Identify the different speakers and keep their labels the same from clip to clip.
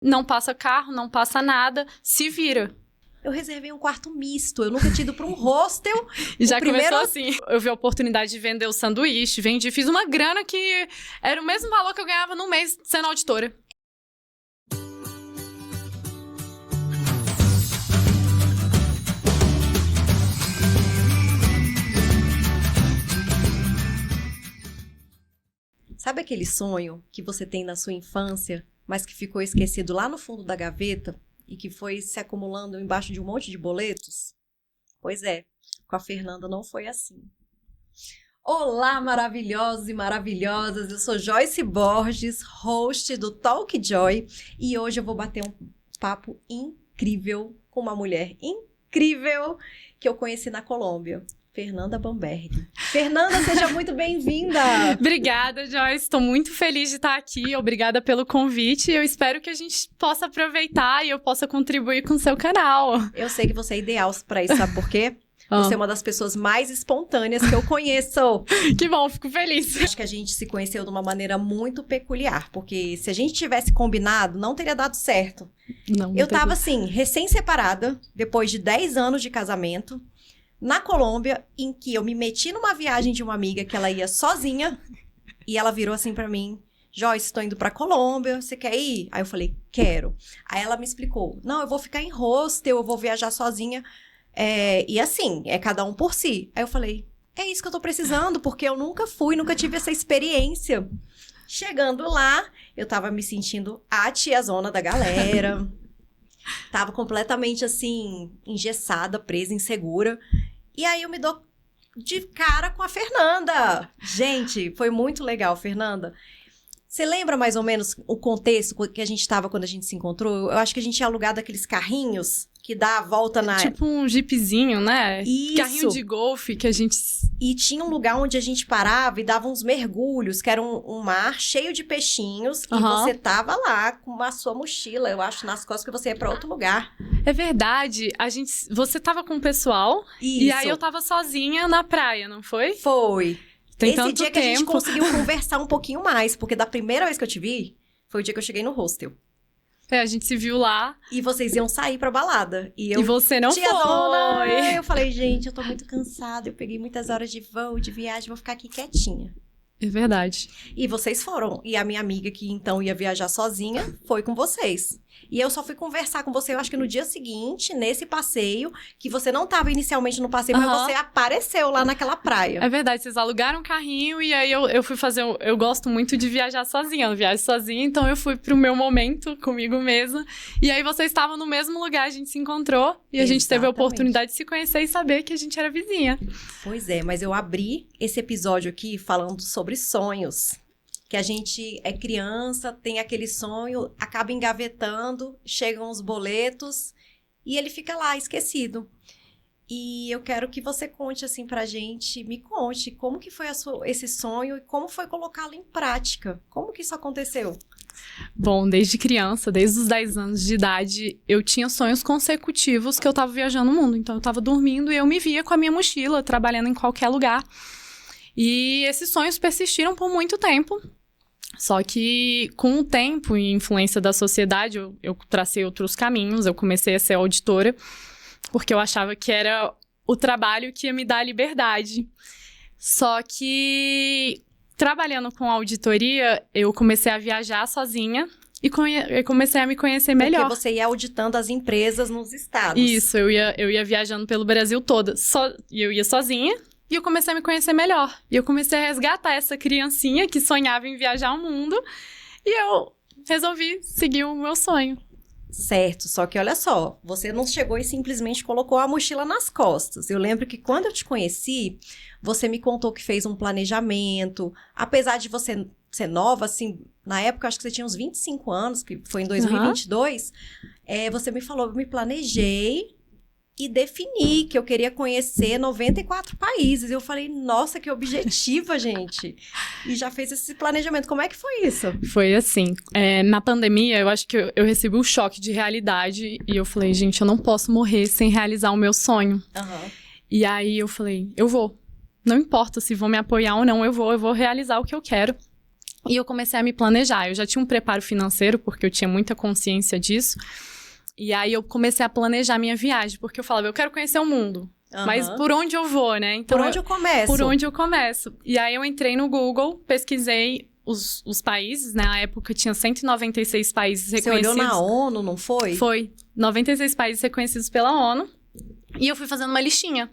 Speaker 1: não passa carro, não passa nada, se vira.
Speaker 2: Eu reservei um quarto misto, eu nunca tinha ido para um hostel.
Speaker 1: E já começou assim. Eu vi a oportunidade de vender o sanduíche, vendi, fiz uma grana que era o mesmo valor que eu ganhava no mês sendo auditora.
Speaker 2: Sabe aquele sonho que você tem na sua infância, mas que ficou esquecido lá no fundo da gaveta e que foi se acumulando embaixo de um monte de boletos? Pois é, com a Fernanda não foi assim. Olá, maravilhosos e maravilhosas! Eu sou Joyce Borges, host do Talk Joy, e hoje eu vou bater um papo incrível com uma mulher incrível que eu conheci na Colômbia. Fernanda Bamberg. Fernanda, seja muito bem-vinda!
Speaker 1: Obrigada, Joyce. Estou muito feliz de estar aqui. Obrigada pelo convite. Eu espero que a gente possa aproveitar e eu possa contribuir com o seu canal.
Speaker 2: Eu sei que você é ideal para isso, sabe por quê? Você é uma das pessoas mais espontâneas que eu conheço.
Speaker 1: Que bom, fico feliz.
Speaker 2: Acho que a gente se conheceu de uma maneira muito peculiar, porque se a gente tivesse combinado, não teria dado certo.
Speaker 1: Não
Speaker 2: eu tava assim, recém-separada, depois de 10 anos de casamento, na Colômbia, em que eu me meti numa viagem de uma amiga que ela ia sozinha, e ela virou assim pra mim: Joyce, estou indo pra Colômbia, você quer ir? Aí eu falei, quero. Aí ela me explicou, não, eu vou ficar em hostel, eu vou viajar sozinha, e assim, é cada um por si. Aí eu falei, é isso que eu tô precisando, porque eu nunca tive essa experiência. Chegando lá, eu tava me sentindo a tiazona da galera, tava completamente assim, engessada, presa, insegura. E aí eu me dou de cara com a Fernanda. Gente, foi muito legal, Fernanda. Você lembra mais ou menos o contexto que a gente estava quando a gente se encontrou? Eu acho que a gente tinha alugado aqueles carrinhos que dá a volta na...
Speaker 1: Tipo um jeepzinho, né?
Speaker 2: Isso.
Speaker 1: Carrinho de golfe que a gente...
Speaker 2: E tinha um lugar onde a gente parava e dava uns mergulhos, que era um mar cheio de peixinhos. E você tava lá com a sua mochila, eu acho, nas costas, que você ia pra outro lugar.
Speaker 1: É verdade. Você tava com o pessoal.
Speaker 2: Isso.
Speaker 1: E aí eu tava sozinha na praia, não foi?
Speaker 2: Foi.
Speaker 1: Tem
Speaker 2: Esse
Speaker 1: tanto
Speaker 2: dia que
Speaker 1: tempo.
Speaker 2: a gente conseguiu conversar um pouquinho mais, porque da primeira vez que eu te vi, foi o dia que eu cheguei no hostel.
Speaker 1: A gente se viu lá.
Speaker 2: E vocês iam sair pra balada. E
Speaker 1: você não foi.
Speaker 2: Eu falei, gente, eu tô muito cansada. Eu peguei muitas horas de voo, de viagem, vou ficar aqui quietinha.
Speaker 1: É verdade.
Speaker 2: E vocês foram. E a minha amiga, que então ia viajar sozinha, foi com vocês. E eu só fui conversar com você, eu acho que no dia seguinte, nesse passeio, que você não tava inicialmente no passeio, mas você apareceu lá naquela praia.
Speaker 1: É verdade, vocês alugaram um carrinho e aí eu fui fazer... Eu gosto muito de viajar sozinha, eu viajo sozinha, então eu fui pro meu momento comigo mesma. E aí vocês estavam no mesmo lugar, a gente se encontrou e a gente teve a oportunidade de se conhecer e saber que a gente era vizinha.
Speaker 2: Pois é, mas eu abri esse episódio aqui falando sobre sonhos. Que a gente é criança, tem aquele sonho, acaba engavetando, chegam os boletos e ele fica lá, esquecido. E eu quero que você conte assim pra gente, me conte como que foi esse sonho e como foi colocá-lo em prática. Como que isso aconteceu?
Speaker 1: Bom, desde criança, desde os 10 anos de idade, eu tinha sonhos consecutivos que eu tava viajando o mundo. Então eu tava dormindo e eu me via com a minha mochila, trabalhando em qualquer lugar. E esses sonhos persistiram por muito tempo. Só que, com o tempo e influência da sociedade, eu tracei outros caminhos. Eu comecei a ser auditora, porque eu achava que era o trabalho que ia me dar a liberdade. Só que, trabalhando com auditoria, eu comecei a viajar sozinha e comecei a me conhecer melhor.
Speaker 2: Porque você ia auditando as empresas nos estados.
Speaker 1: Isso, eu ia viajando pelo Brasil todo. E eu ia sozinha. E eu comecei a me conhecer melhor. E eu comecei a resgatar essa criancinha que sonhava em viajar o mundo. E eu resolvi seguir o meu sonho.
Speaker 2: Certo, só que olha só, você não chegou e simplesmente colocou a mochila nas costas. Eu lembro que quando eu te conheci, você me contou que fez um planejamento. Apesar de você ser nova, assim, na época, acho que você tinha uns 25 anos, que foi em 2022. Você me falou, eu me planejei e defini que eu queria conhecer 94 países. Eu falei, nossa, que objetiva, gente. E já fez esse planejamento. Como é que foi isso?
Speaker 1: Foi assim, na pandemia, eu acho que eu recebi um choque de realidade. E eu falei, gente, eu não posso morrer sem realizar o meu sonho. E aí eu falei, eu vou. Não importa se vão me apoiar ou não, eu vou realizar o que eu quero. E eu comecei a me planejar. Eu já tinha um preparo financeiro, porque eu tinha muita consciência disso. E aí eu comecei a planejar minha viagem, porque eu falava, eu quero conhecer o mundo. Mas por onde eu vou, né? Então,
Speaker 2: por onde eu começo?
Speaker 1: Por onde eu começo. E aí eu entrei no Google, pesquisei os países, né? Na época tinha 196 países reconhecidos.
Speaker 2: Você olhou na ONU, não foi?
Speaker 1: Foi. 96 países reconhecidos pela ONU. E eu fui fazendo uma listinha.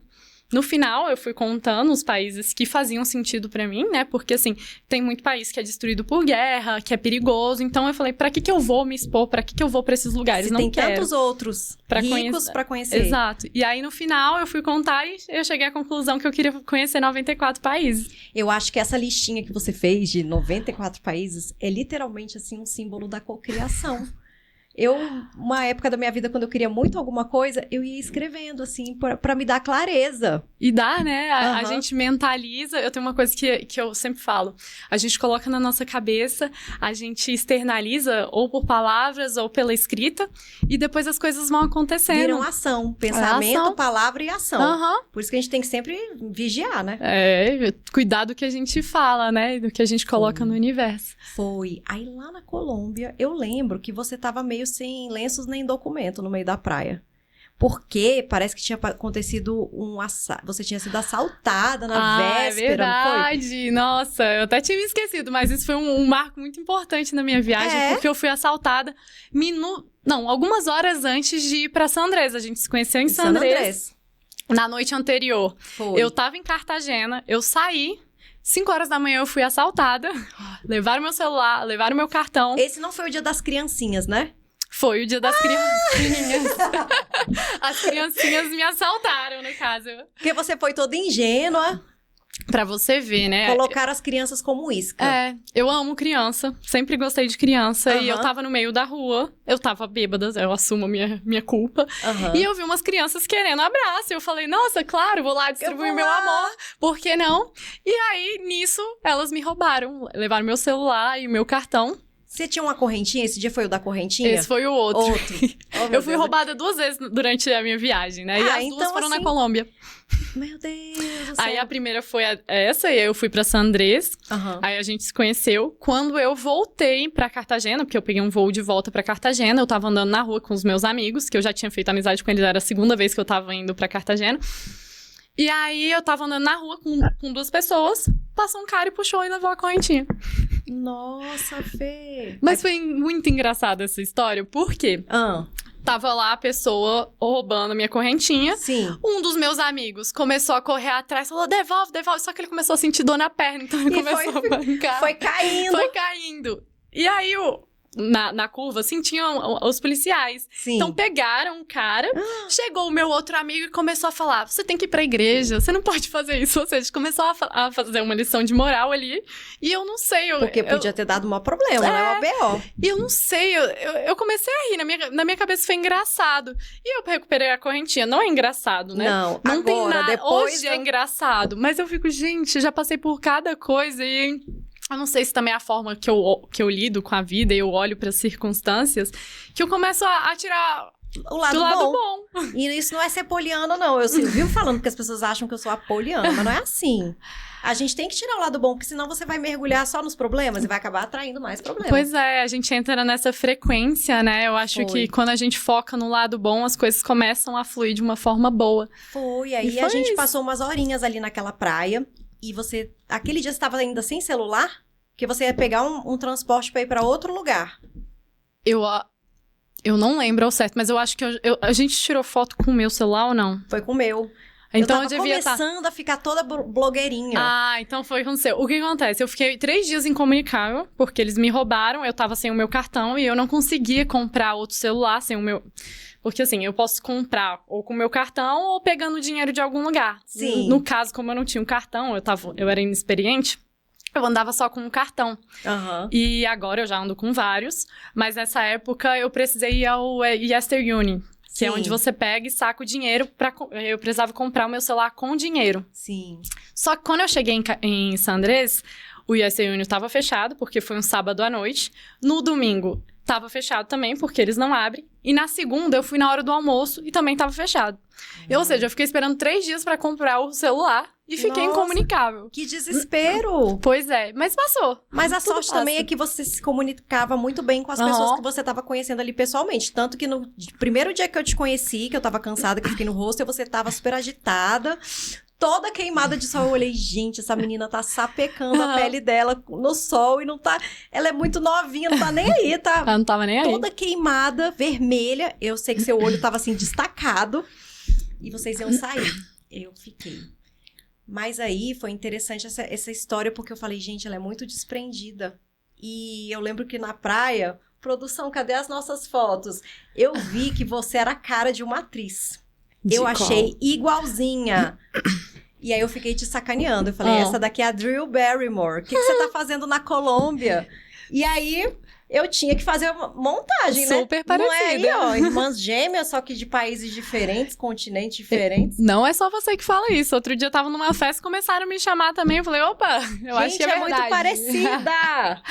Speaker 1: No final, eu fui contando os países que faziam sentido pra mim, né? Porque, assim, tem muito país que é destruído por guerra, que é perigoso. Então, eu falei, pra que eu vou me expor? Pra que eu vou pra esses lugares?
Speaker 2: Se
Speaker 1: não
Speaker 2: tem
Speaker 1: quero.
Speaker 2: Tantos outros ricos pra conhecer.
Speaker 1: Exato. E aí, no final, eu fui contar e eu cheguei à conclusão que eu queria conhecer 94 países.
Speaker 2: Eu acho que essa listinha que você fez de 94 países é literalmente, assim, um símbolo da cocriação. Uma época da minha vida, quando eu queria muito alguma coisa, eu ia escrevendo, assim, pra me dar clareza.
Speaker 1: E dá, né? A gente mentaliza. Eu tenho uma coisa que eu sempre falo. A gente coloca na nossa cabeça, a gente externaliza ou por palavras ou pela escrita, e depois as coisas vão acontecendo.
Speaker 2: Viram ação. Pensamento, palavra e ação. Por isso que a gente tem que sempre vigiar, né?
Speaker 1: Cuidar do que a gente fala, né? Do que a gente coloca no universo.
Speaker 2: Foi. Aí lá na Colômbia, eu lembro que você tava meio sem lenços nem documento no meio da praia. Porque parece que tinha acontecido você tinha sido assaltada na véspera,
Speaker 1: é verdade. Não foi? Nossa, eu até tinha me esquecido, mas isso foi um marco muito importante na minha viagem, porque eu fui assaltada algumas horas antes de ir pra San Andrés. A gente se conheceu em San Andrés. Na noite anterior.
Speaker 2: Foi.
Speaker 1: Eu tava em Cartagena, eu saí, 5 horas da manhã eu fui assaltada, levaram meu celular, levaram meu cartão.
Speaker 2: Esse não foi o dia das criancinhas, né?
Speaker 1: Foi o dia das criancinhas. As criancinhas me assaltaram, no caso.
Speaker 2: Porque você foi toda ingênua.
Speaker 1: Pra você ver, né?
Speaker 2: Colocaram as crianças como isca.
Speaker 1: Eu amo criança. Sempre gostei de criança. E eu tava no meio da rua. Eu tava bêbada, eu assumo a minha culpa. E eu vi umas crianças querendo abraço. E eu falei, nossa, claro, vou lá distribuir meu amor. Por que não? E aí, nisso, elas me roubaram. Levaram meu celular e meu cartão.
Speaker 2: Você tinha uma correntinha? Esse dia foi o da correntinha?
Speaker 1: Esse foi o outro. Eu fui roubada 2 vezes durante a minha viagem, né? E as duas foram na Colômbia.
Speaker 2: Meu Deus do céu.
Speaker 1: Aí a primeira foi essa, e aí eu fui pra San Andrés. Aí a gente se conheceu. Quando eu voltei pra Cartagena, porque eu peguei um voo de volta pra Cartagena, eu tava andando na rua com os meus amigos, que eu já tinha feito amizade com eles, era a segunda vez que eu tava indo pra Cartagena. E aí eu tava andando na rua com 2 pessoas, passou um cara e puxou e levou a correntinha.
Speaker 2: Nossa, Fê.
Speaker 1: Mas foi muito engraçada essa história, por quê? Tava lá a pessoa roubando a minha correntinha.
Speaker 2: Sim.
Speaker 1: Um dos meus amigos começou a correr atrás, falou, devolve. Só que ele começou a sentir dor na perna, então ele começou a bancar.
Speaker 2: Foi caindo.
Speaker 1: E aí, na curva, assim, tinham os policiais.
Speaker 2: Sim.
Speaker 1: Então, pegaram o cara, chegou o meu outro amigo e começou a falar, você tem que ir pra igreja, você não pode fazer isso. Ou seja, começou a fazer uma lição de moral ali. E eu não sei...
Speaker 2: Porque podia ter dado um maior problema, né? Uma B.O.
Speaker 1: E eu não sei, eu comecei a rir. Na minha cabeça foi engraçado. E eu recuperei a correntinha. Não é engraçado, né?
Speaker 2: Não
Speaker 1: agora, tem nada.
Speaker 2: Depois...
Speaker 1: Hoje é engraçado. Mas eu fico, gente, já passei por cada coisa e... Eu não sei se também é a forma que eu lido com a vida e eu olho para as circunstâncias, que eu começo a tirar
Speaker 2: o lado bom. E isso não é ser poliana, não. Eu vivo falando que as pessoas acham que eu sou a poliana, mas não é assim. A gente tem que tirar o lado bom, porque senão você vai mergulhar só nos problemas e vai acabar atraindo mais problemas.
Speaker 1: Pois é, a gente entra nessa frequência, né? Eu acho que quando a gente foca no lado bom, as coisas começam a fluir de uma forma boa.
Speaker 2: Aí a gente passou umas horinhas ali naquela praia. E você, aquele dia você estava ainda sem celular? Porque você ia pegar um transporte para ir para outro lugar.
Speaker 1: Eu não lembro ao certo, mas eu acho que a gente tirou foto com o meu celular ou não?
Speaker 2: Foi com o meu.
Speaker 1: Então
Speaker 2: eu devia começando a ficar toda blogueirinha.
Speaker 1: Então foi o que aconteceu. O que acontece? Eu fiquei 3 dias incomunicável, porque eles me roubaram, eu tava sem o meu cartão e eu não conseguia comprar outro celular sem o meu... Porque assim, eu posso comprar ou com o meu cartão ou pegando dinheiro de algum lugar.
Speaker 2: Sim.
Speaker 1: No caso, como eu não tinha um cartão, eu era inexperiente, eu andava só com um cartão. E agora eu já ando com vários, mas nessa época eu precisei ir ao Western Union, que é onde você pega e saca o dinheiro. Eu precisava comprar o meu celular com dinheiro.
Speaker 2: Sim.
Speaker 1: Só que quando eu cheguei em San Andrés, o Western Union estava fechado, porque foi um sábado à noite. No domingo, tava fechado também, porque eles não abrem. E na segunda, eu fui na hora do almoço e também tava fechado. Ou seja, eu fiquei esperando 3 dias pra comprar o celular e fiquei incomunicável.
Speaker 2: Que desespero!
Speaker 1: Pois é, mas passou.
Speaker 2: Mas a
Speaker 1: Tudo
Speaker 2: sorte
Speaker 1: passa.
Speaker 2: também é que você se comunicava muito bem com as pessoas que você tava conhecendo ali pessoalmente. Tanto que no primeiro dia que eu te conheci, que eu tava cansada, que eu fiquei no hostel, você tava super agitada, toda queimada de sol. Eu olhei, gente, essa menina tá sapecando a pele dela no sol e não tá... Ela é muito novinha, não tá nem aí, tá?
Speaker 1: Ela não tava nem aí.
Speaker 2: Toda queimada, vermelha. Eu sei que seu olho tava assim, destacado. E vocês iam sair. Eu fiquei. Mas aí foi interessante essa história, porque eu falei, gente, ela é muito desprendida. E eu lembro que na praia, produção, cadê as nossas fotos? Eu vi que você era a cara de uma atriz. Eu achei igualzinha. E aí eu fiquei te sacaneando. Eu falei, essa daqui é a Drew Barrymore. O que você tá fazendo na Colômbia? E aí... eu tinha que fazer uma montagem, né?
Speaker 1: Super parecida.
Speaker 2: Não é aí, ó, irmãs gêmeas, só que de países diferentes, continentes diferentes.
Speaker 1: Não é só você que fala isso. Outro dia eu tava numa festa e começaram a me chamar também. Eu falei, opa, eu acho que é verdade.
Speaker 2: Muito parecida!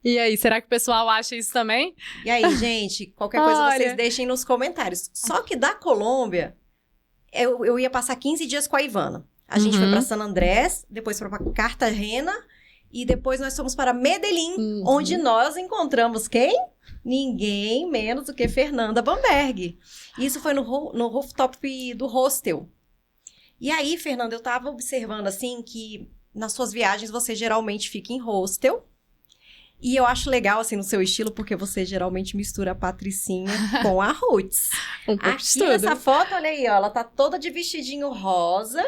Speaker 1: E aí, será que o pessoal acha isso também?
Speaker 2: E aí, gente, qualquer coisa vocês deixem nos comentários. Só que da Colômbia, eu ia passar 15 dias com a Ivana. A gente foi pra San Andrés, depois foi pra Cartagena... e depois nós fomos para Medellín, onde nós encontramos quem? Ninguém menos do que Fernanda Bamberg. Isso foi no rooftop do hostel. E aí, Fernanda, eu tava observando, assim, que nas suas viagens você geralmente fica em hostel. E eu acho legal, assim, no seu estilo, porque você geralmente mistura a Patricinha com a Roots. Aqui nessa foto, olha aí, ó, ela tá toda de vestidinho rosa.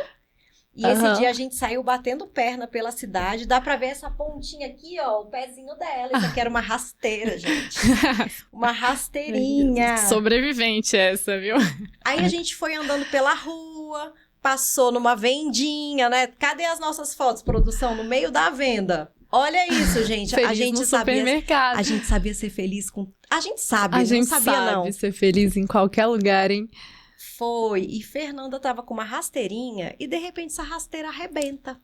Speaker 2: E esse dia a gente saiu batendo perna pela cidade. Dá pra ver essa pontinha aqui, ó, o pezinho dela. Isso aqui era uma rasteira, gente. Uma rasteirinha.
Speaker 1: Sobrevivente essa, viu?
Speaker 2: Aí a gente foi andando pela rua, passou numa vendinha, né? Cadê as nossas fotos, produção? No meio da venda. Olha isso, gente.
Speaker 1: Feliz
Speaker 2: a gente
Speaker 1: no
Speaker 2: sabia,
Speaker 1: supermercado.
Speaker 2: A gente sabia ser feliz com... A gente sabe,
Speaker 1: a gente
Speaker 2: não sabia
Speaker 1: sabe
Speaker 2: não.
Speaker 1: ser feliz em qualquer lugar, hein?
Speaker 2: Foi. E Fernanda tava com uma rasteirinha e de repente essa rasteira arrebenta.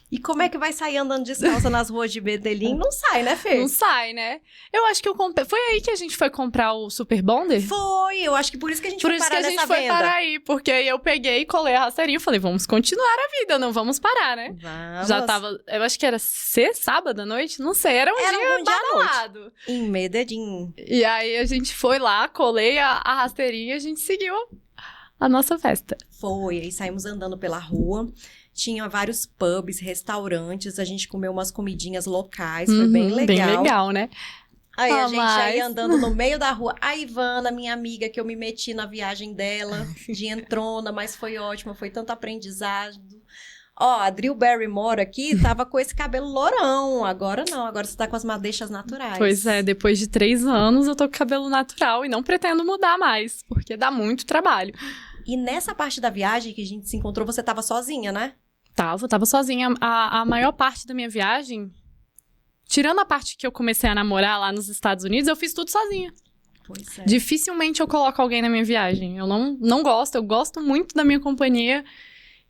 Speaker 2: E como é que vai sair andando descalça nas ruas de Medellín? Não sai, né, Fê?
Speaker 1: Não sai, né? Eu acho que eu comprei... Foi aí que a gente foi comprar o Super Bonder?
Speaker 2: Foi, eu acho que por isso que a gente foi parar nessa venda.
Speaker 1: Por isso que a gente foi parar aí, porque aí eu peguei e colei a rasteirinha e falei, vamos continuar a vida, não vamos parar, né?
Speaker 2: Vamos.
Speaker 1: Já tava, eu acho que era sábado à noite, não sei, era um dia badalado.
Speaker 2: Em Medellín.
Speaker 1: E aí a gente foi lá, colei a rasteirinha e a gente seguiu a nossa festa.
Speaker 2: Foi, aí saímos andando pela rua. Tinha vários pubs, restaurantes, a gente comeu umas comidinhas locais, foi bem legal.
Speaker 1: Bem legal, né?
Speaker 2: Aí a gente aí andando no meio da rua. A Ivana, minha amiga, que eu me meti na viagem dela, de entrona, mas foi ótima, foi tanto aprendizado. Ó, a Drew Barrymore aqui tava com esse cabelo lourão, agora não, agora você tá com as madeixas naturais.
Speaker 1: Pois é, depois de 3 anos eu tô com cabelo natural e não pretendo mudar mais, porque dá muito trabalho.
Speaker 2: E nessa parte da viagem que a gente se encontrou, você tava sozinha, né?
Speaker 1: Tava sozinha. A maior parte da minha viagem, tirando a parte que eu comecei a namorar lá nos Estados Unidos, eu fiz tudo sozinha.
Speaker 2: Pois é.
Speaker 1: Dificilmente eu coloco alguém na minha viagem. Eu não gosto, eu gosto muito da minha companhia.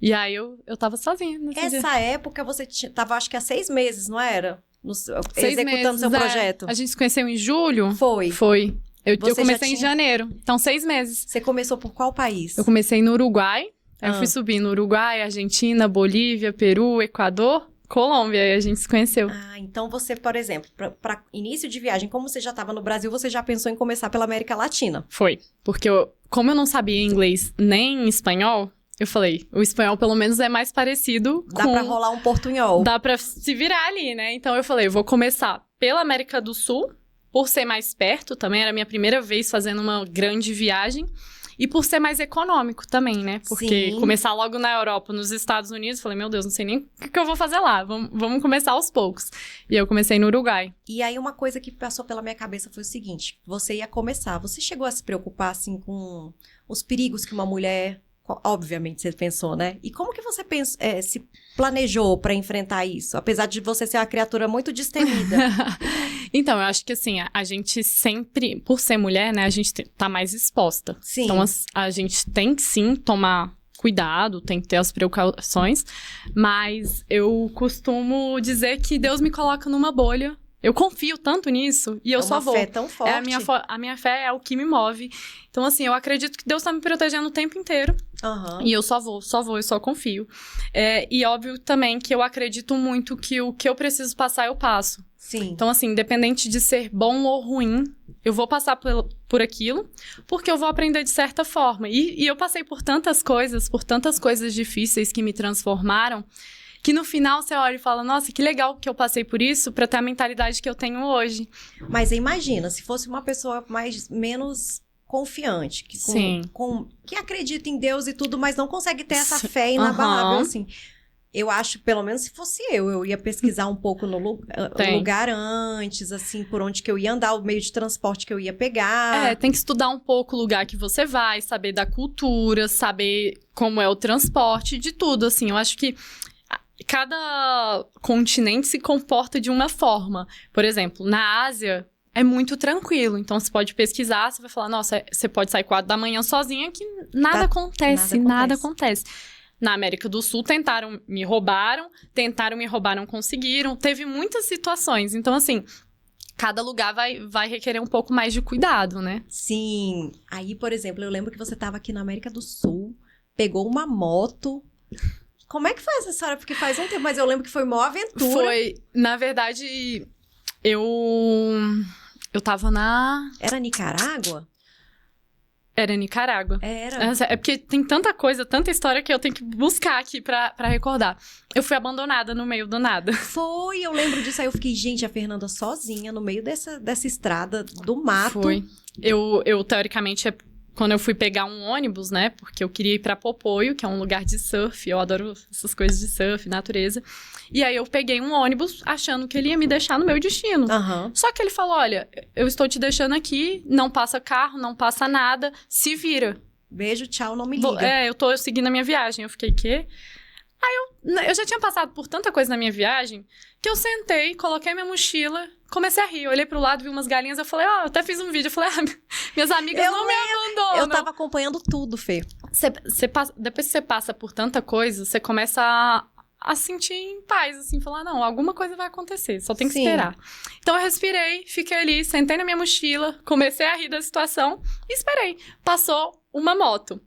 Speaker 1: E aí eu tava sozinha nesse dia.
Speaker 2: Essa época você tava, acho que há 6 meses, não era?
Speaker 1: 6
Speaker 2: executando
Speaker 1: meses,
Speaker 2: seu projeto.
Speaker 1: A gente se conheceu em julho?
Speaker 2: Foi.
Speaker 1: Eu comecei em janeiro, então 6 meses.
Speaker 2: Você começou por qual país?
Speaker 1: Eu comecei no Uruguai. Aí eu fui subir no Uruguai, Argentina, Bolívia, Peru, Equador, Colômbia. Aí a gente se conheceu.
Speaker 2: Ah, então você, por exemplo, para início de viagem, como você já estava no Brasil, você já pensou em começar pela América Latina?
Speaker 1: Foi. Porque como eu não sabia inglês nem espanhol, eu falei, o espanhol pelo menos é mais parecido
Speaker 2: Dá pra rolar um portunhol.
Speaker 1: Dá pra se virar ali, né? Então eu falei, eu vou começar pela América do Sul, por ser mais perto também. Era a minha primeira vez fazendo uma grande viagem. E por ser mais econômico também, né? Porque começar logo na Europa, nos Estados Unidos, falei, meu Deus, não sei nem o que eu vou fazer lá. Vamos começar aos poucos. E eu comecei no Uruguai.
Speaker 2: E aí uma coisa que passou pela minha cabeça foi o seguinte, você ia começar, você chegou a se preocupar, assim, com os perigos que uma mulher... Obviamente, você pensou, né? E como que você se planejou pra enfrentar isso? Apesar de você ser uma criatura muito destemida.
Speaker 1: Então, eu acho que assim, a gente sempre, por ser mulher, né? A gente tá mais exposta.
Speaker 2: Sim.
Speaker 1: Então, a gente tem que sim tomar cuidado, tem que ter as precauções. Mas eu costumo dizer que Deus me coloca numa bolha. Eu confio tanto nisso e eu só vou.
Speaker 2: É uma fé tão forte.
Speaker 1: A minha fé é o que me move. Então, assim, eu acredito que Deus tá me protegendo o tempo inteiro. E eu só vou, eu só confio. E óbvio também que eu acredito muito que o que eu preciso passar, eu passo.
Speaker 2: Sim.
Speaker 1: Então, assim, independente de ser bom ou ruim, eu vou passar por aquilo, porque eu vou aprender de certa forma. E eu passei por tantas coisas difíceis que me transformaram, que no final você olha e fala, nossa, que legal que eu passei por isso pra ter a mentalidade que eu tenho hoje.
Speaker 2: Mas imagina, se fosse uma pessoa menos confiante, que acredita em Deus e tudo, mas não consegue ter essa fé inabalável, assim. Eu acho, pelo menos se fosse eu ia pesquisar um pouco no lugar antes, assim, por onde que eu ia andar, o meio de transporte que eu ia pegar.
Speaker 1: Tem que estudar um pouco o lugar que você vai, saber da cultura, saber como é o transporte, de tudo, assim. Eu acho que cada continente se comporta de uma forma. Por exemplo, na Ásia é muito tranquilo. Então, você pode pesquisar, você vai falar, nossa, você pode sair 4 da manhã sozinha que nada acontece. Na América do Sul, tentaram me roubar, não conseguiram. Teve muitas situações. Então, assim, cada lugar vai requerer um pouco mais de cuidado, né?
Speaker 2: Sim. Aí, por exemplo, eu lembro que você estava aqui na América do Sul, pegou uma moto. Como é que foi essa história? Porque faz um tempo, mas eu lembro que foi uma aventura. Foi,
Speaker 1: na verdade, eu tava na...
Speaker 2: Era Nicarágua?
Speaker 1: Era Nicarágua. É porque tem tanta coisa, tanta história que eu tenho que buscar aqui pra recordar. Eu fui abandonada no meio do nada.
Speaker 2: Foi, eu lembro disso. Aí eu fiquei, gente, a Fernanda sozinha no meio dessa estrada do mato.
Speaker 1: Foi. Eu teoricamente, quando eu fui pegar um ônibus, né? Porque eu queria ir pra Popoio, que é um lugar de surf. Eu adoro essas coisas de surf, natureza. E aí eu peguei um ônibus achando que ele ia me deixar no meu destino. Só que ele falou, olha, eu estou te deixando aqui, não passa carro, não passa nada, se vira.
Speaker 2: Beijo, tchau, não me liga.
Speaker 1: Eu tô seguindo a minha viagem. Eu fiquei, quê? Aí eu já tinha passado por tanta coisa na minha viagem, que eu sentei, coloquei minha mochila, comecei a rir. Eu olhei pro lado, vi umas galinhas, eu falei, eu até fiz um vídeo. Eu falei, minhas amigas não me abandonam.
Speaker 2: Eu tava acompanhando tudo, Fê.
Speaker 1: Depois que você passa por tanta coisa, você começa a sentir em paz, assim, falar, não, alguma coisa vai acontecer, só tem que esperar. Então eu respirei, fiquei ali, sentei na minha mochila, comecei a rir da situação e esperei. Passou uma moto.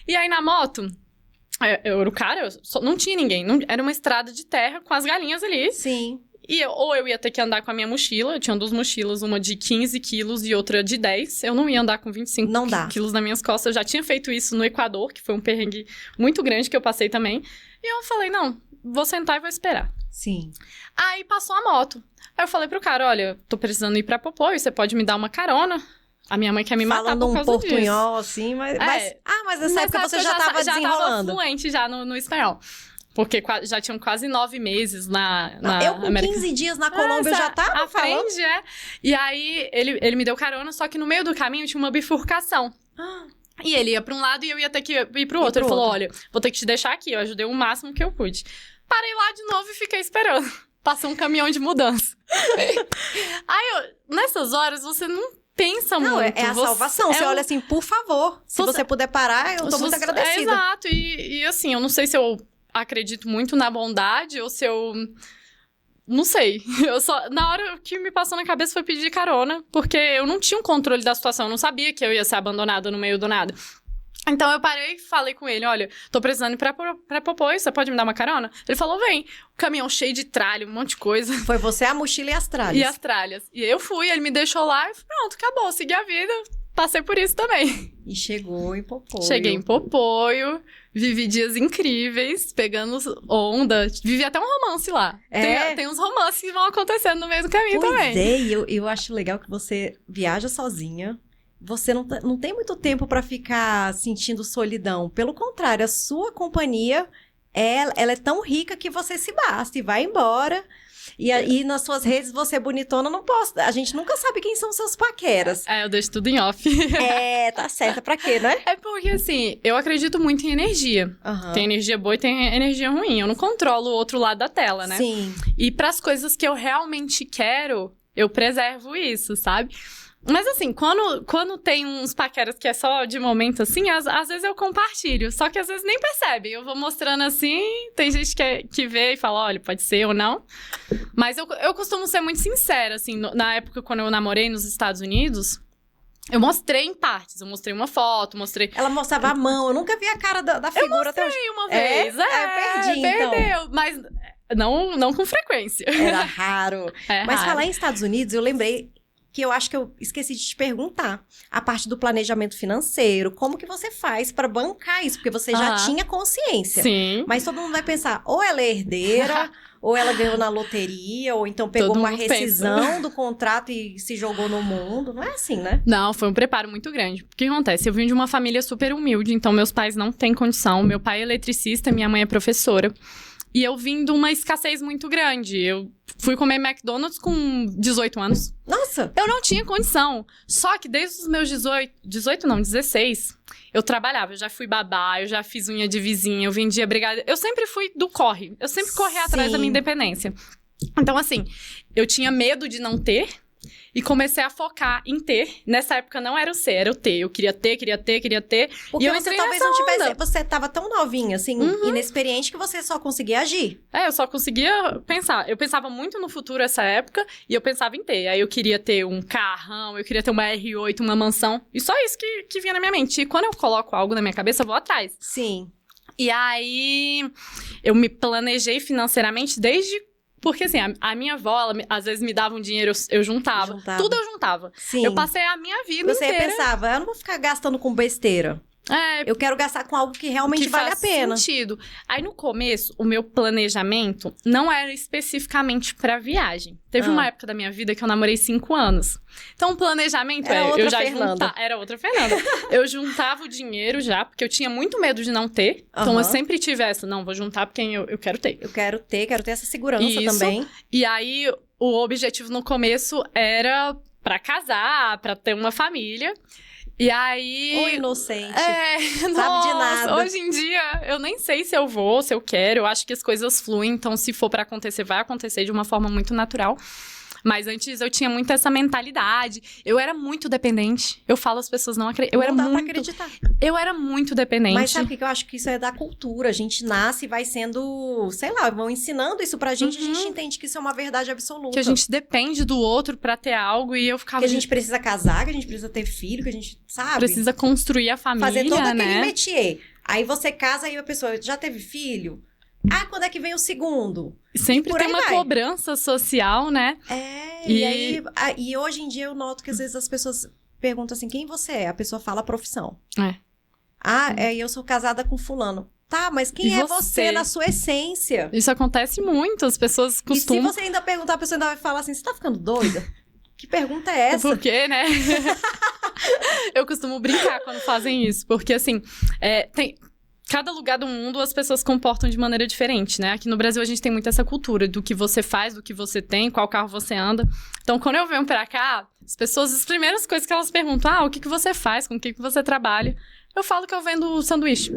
Speaker 1: E aí na moto, eu era o cara, não tinha ninguém, era uma estrada de terra com as galinhas ali.
Speaker 2: Sim.
Speaker 1: E ou eu ia ter que andar com a minha mochila, eu tinha 2 mochilas, uma de 15 quilos e outra de 10. Eu não ia andar com 25 quilos nas minhas costas. Eu já tinha feito isso no Equador, que foi um perrengue muito grande que eu passei também. E eu falei, não, vou sentar e vou esperar.
Speaker 2: Sim.
Speaker 1: Aí passou a moto. Aí eu falei pro cara, olha, tô precisando ir pra Popoio, você pode me dar uma carona? A minha mãe quer me matar por causa disso.
Speaker 2: Falando um portunhol, assim, mas nessa época você já tava desenrolando.
Speaker 1: Já tava fluente já no espanhol. Porque já tinham quase 9 meses na
Speaker 2: eu com
Speaker 1: América.
Speaker 2: 15 dias na Colômbia eu já tava falando.
Speaker 1: E aí, ele me deu carona, só que no meio do caminho tinha uma bifurcação. E ele ia pra um lado e eu ia ter que ir pro outro. Ele falou, olha, vou ter que te deixar aqui. Eu ajudei o máximo que eu pude. Parei lá de novo e fiquei esperando. Passou um caminhão de mudança. Aí, nessas horas, você não pensa muito.
Speaker 2: É a salvação. Você olha assim, por favor, se você puder parar, eu tô muito agradecida.
Speaker 1: Exato. E assim, eu não sei se eu acredito muito na bondade ou se eu... Não sei. Na hora que me passou na cabeça foi pedir carona, porque eu não tinha um controle da situação. Eu não sabia que eu ia ser abandonada no meio do nada. Então, eu parei e falei com ele, olha, tô precisando ir pra Popoio, você pode me dar uma carona? Ele falou, vem. O caminhão cheio de tralha, um monte de coisa.
Speaker 2: Foi você, a mochila e as tralhas.
Speaker 1: E as tralhas. E eu fui, ele me deixou lá e pronto, acabou, segui a vida. Passei por isso também.
Speaker 2: E chegou em Popoio.
Speaker 1: Cheguei em Popoio, vivi dias incríveis, pegando onda. Vivi até um romance lá. Tem uns romances que vão acontecendo no meio do caminho também.
Speaker 2: Eu acho legal que você viaja sozinha. Você não tem muito tempo pra ficar sentindo solidão. Pelo contrário, a sua companhia, ela é tão rica que você se basta e vai embora. E aí, nas suas redes, você é bonitona, não posta. A gente nunca sabe quem são seus paqueras.
Speaker 1: Eu deixo tudo em off.
Speaker 2: Tá certo. Pra quê, né?
Speaker 1: É porque, assim, eu acredito muito em energia. Tem energia boa e tem energia ruim. Eu não controlo o outro lado da tela, né?
Speaker 2: Sim.
Speaker 1: E pras coisas que eu realmente quero, eu preservo isso, sabe? Mas assim, quando tem uns paqueras que é só de momento assim, às vezes eu compartilho. Só que às vezes nem percebe. Eu vou mostrando assim, tem gente que vê e fala, olha, pode ser ou não. Mas eu costumo ser muito sincera, assim. Na época, quando eu namorei nos Estados Unidos, eu mostrei em partes. Eu mostrei uma foto, mostrei...
Speaker 2: Ela mostrava a mão, eu nunca vi a cara da figura até hoje.
Speaker 1: Eu mostrei uma vez.
Speaker 2: Perdi,
Speaker 1: perdeu.
Speaker 2: então.
Speaker 1: Mas não com frequência.
Speaker 2: Era raro. Mas
Speaker 1: raro.
Speaker 2: falar em Estados Unidos, eu lembrei que eu acho que eu esqueci de te perguntar. A parte do planejamento financeiro, como que você faz para bancar isso? Porque você já tinha consciência.
Speaker 1: Sim.
Speaker 2: Mas todo mundo vai pensar, ou ela é herdeira, ou ela ganhou na loteria, ou então pegou
Speaker 1: Todo
Speaker 2: uma
Speaker 1: mundo
Speaker 2: rescisão do contrato e se jogou no mundo. Não é assim, né?
Speaker 1: Não, foi um preparo muito grande. O que acontece? Eu vim de uma família super humilde, então meus pais não têm condição. Meu pai é eletricista, minha mãe é professora. E eu vim de uma escassez muito grande. Eu fui comer McDonald's com 18 anos.
Speaker 2: Nossa!
Speaker 1: Eu não tinha condição. Só que desde os meus 16, eu trabalhava. Eu já fui babá, eu já fiz unha de vizinha, eu vendia brigadeiro. Eu sempre fui do corre. Eu sempre corri atrás da minha independência. Então, assim, eu tinha medo de não ter. E comecei a focar em ter. Nessa época não era o ser, era o ter. Eu queria ter.
Speaker 2: Porque
Speaker 1: e eu
Speaker 2: você
Speaker 1: entrei
Speaker 2: talvez
Speaker 1: nessa
Speaker 2: não tivesse...
Speaker 1: onda.
Speaker 2: Você tava tão novinha, assim, inexperiente, que você só conseguia agir.
Speaker 1: Eu só conseguia pensar. Eu pensava muito no futuro nessa época e eu pensava em ter. Aí eu queria ter um carrão, eu queria ter uma R8, uma mansão. E só isso que vinha na minha mente. E quando eu coloco algo na minha cabeça, eu vou atrás.
Speaker 2: Sim.
Speaker 1: E aí, eu me planejei financeiramente desde... Porque, assim, a minha avó, ela, às vezes me dava um dinheiro, eu juntava. Tudo eu juntava.
Speaker 2: Sim.
Speaker 1: Eu passei a minha vida
Speaker 2: Você
Speaker 1: inteira...
Speaker 2: pensava, eu não vou ficar gastando com besteira. Eu quero gastar com algo que realmente vale a pena.
Speaker 1: Sentido. Aí, no começo, o meu planejamento não era especificamente pra viagem. Teve uma época da minha vida que eu namorei 5 anos. Então, o planejamento eu já juntava... Era outra Fernanda. Eu juntava o dinheiro já, porque eu tinha muito medo de não ter. Então, eu sempre tive essa, não, vou juntar porque eu quero ter.
Speaker 2: Eu quero ter essa segurança
Speaker 1: Isso.
Speaker 2: também.
Speaker 1: E aí, o objetivo no começo era pra casar, pra ter uma família. E aí...
Speaker 2: Ô, inocente.
Speaker 1: Sabe
Speaker 2: de nada.
Speaker 1: Hoje em dia, eu nem sei se eu vou, se eu quero. Eu acho que as coisas fluem. Então, se for pra acontecer, vai acontecer de uma forma muito natural. Mas antes eu tinha muito essa mentalidade. Eu era muito dependente. Eu falo, as pessoas não acreditam.
Speaker 2: Não dá pra acreditar.
Speaker 1: Eu era muito dependente.
Speaker 2: Mas sabe o que eu acho que isso é da cultura? A gente nasce e vai sendo, sei lá, vão ensinando isso pra gente. A gente entende que isso é uma verdade absoluta.
Speaker 1: Que a gente depende do outro pra ter algo. E eu ficava...
Speaker 2: Que a gente precisa casar, que a gente precisa ter filho, que a gente, sabe?
Speaker 1: Precisa construir a família,
Speaker 2: fazer todo aquele
Speaker 1: né?
Speaker 2: métier. Aí você casa e a pessoa já teve filho? Ah, quando é que vem o segundo?
Speaker 1: Sempre tem uma cobrança social, né?
Speaker 2: E hoje em dia eu noto que às vezes as pessoas perguntam assim, quem você é? A pessoa fala a profissão. Eu sou casada com fulano. Tá, mas quem é você na sua essência?
Speaker 1: Isso acontece muito, as pessoas costumam...
Speaker 2: E se você ainda perguntar, a pessoa ainda vai falar assim, você tá ficando doida? Que pergunta é essa?
Speaker 1: Por quê, né? Eu costumo brincar quando fazem isso, porque assim, cada lugar do mundo as pessoas comportam de maneira diferente, né? Aqui no Brasil a gente tem muito essa cultura do que você faz, do que você tem, qual carro você anda. Então, quando eu venho pra cá, as primeiras coisas que elas perguntam, o que você faz, com o que você trabalha? Eu falo que eu vendo sanduíche.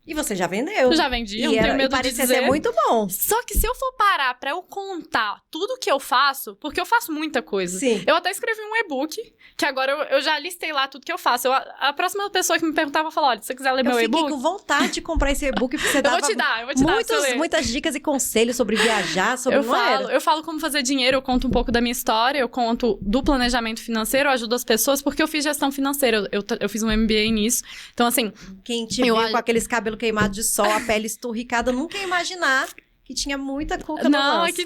Speaker 2: E você já vendeu.
Speaker 1: Já vendi, eu não tenho medo de dizer.
Speaker 2: Ser muito bom.
Speaker 1: Só que se eu for parar pra eu contar tudo que eu faço, porque eu faço muita coisa.
Speaker 2: Sim.
Speaker 1: Eu até escrevi um e-book, que agora eu já listei lá tudo que eu faço. A próxima pessoa que me perguntava, falou, olha, se você quiser ler meu e-book...
Speaker 2: Eu fiquei com vontade de comprar esse e-book, porque você dava...
Speaker 1: Eu vou te dar.
Speaker 2: Muitas dicas e conselhos sobre viajar, sobre...
Speaker 1: Eu falo como fazer dinheiro, eu conto um pouco da minha história, eu conto do planejamento financeiro, eu ajudo as pessoas, porque eu fiz gestão financeira, eu fiz um MBA nisso. Então, assim...
Speaker 2: Quem te viu com aqueles cabelos queimados de sol, a pele esturricada, nunca ia imaginar que tinha muita cuca no lance.
Speaker 1: Aqui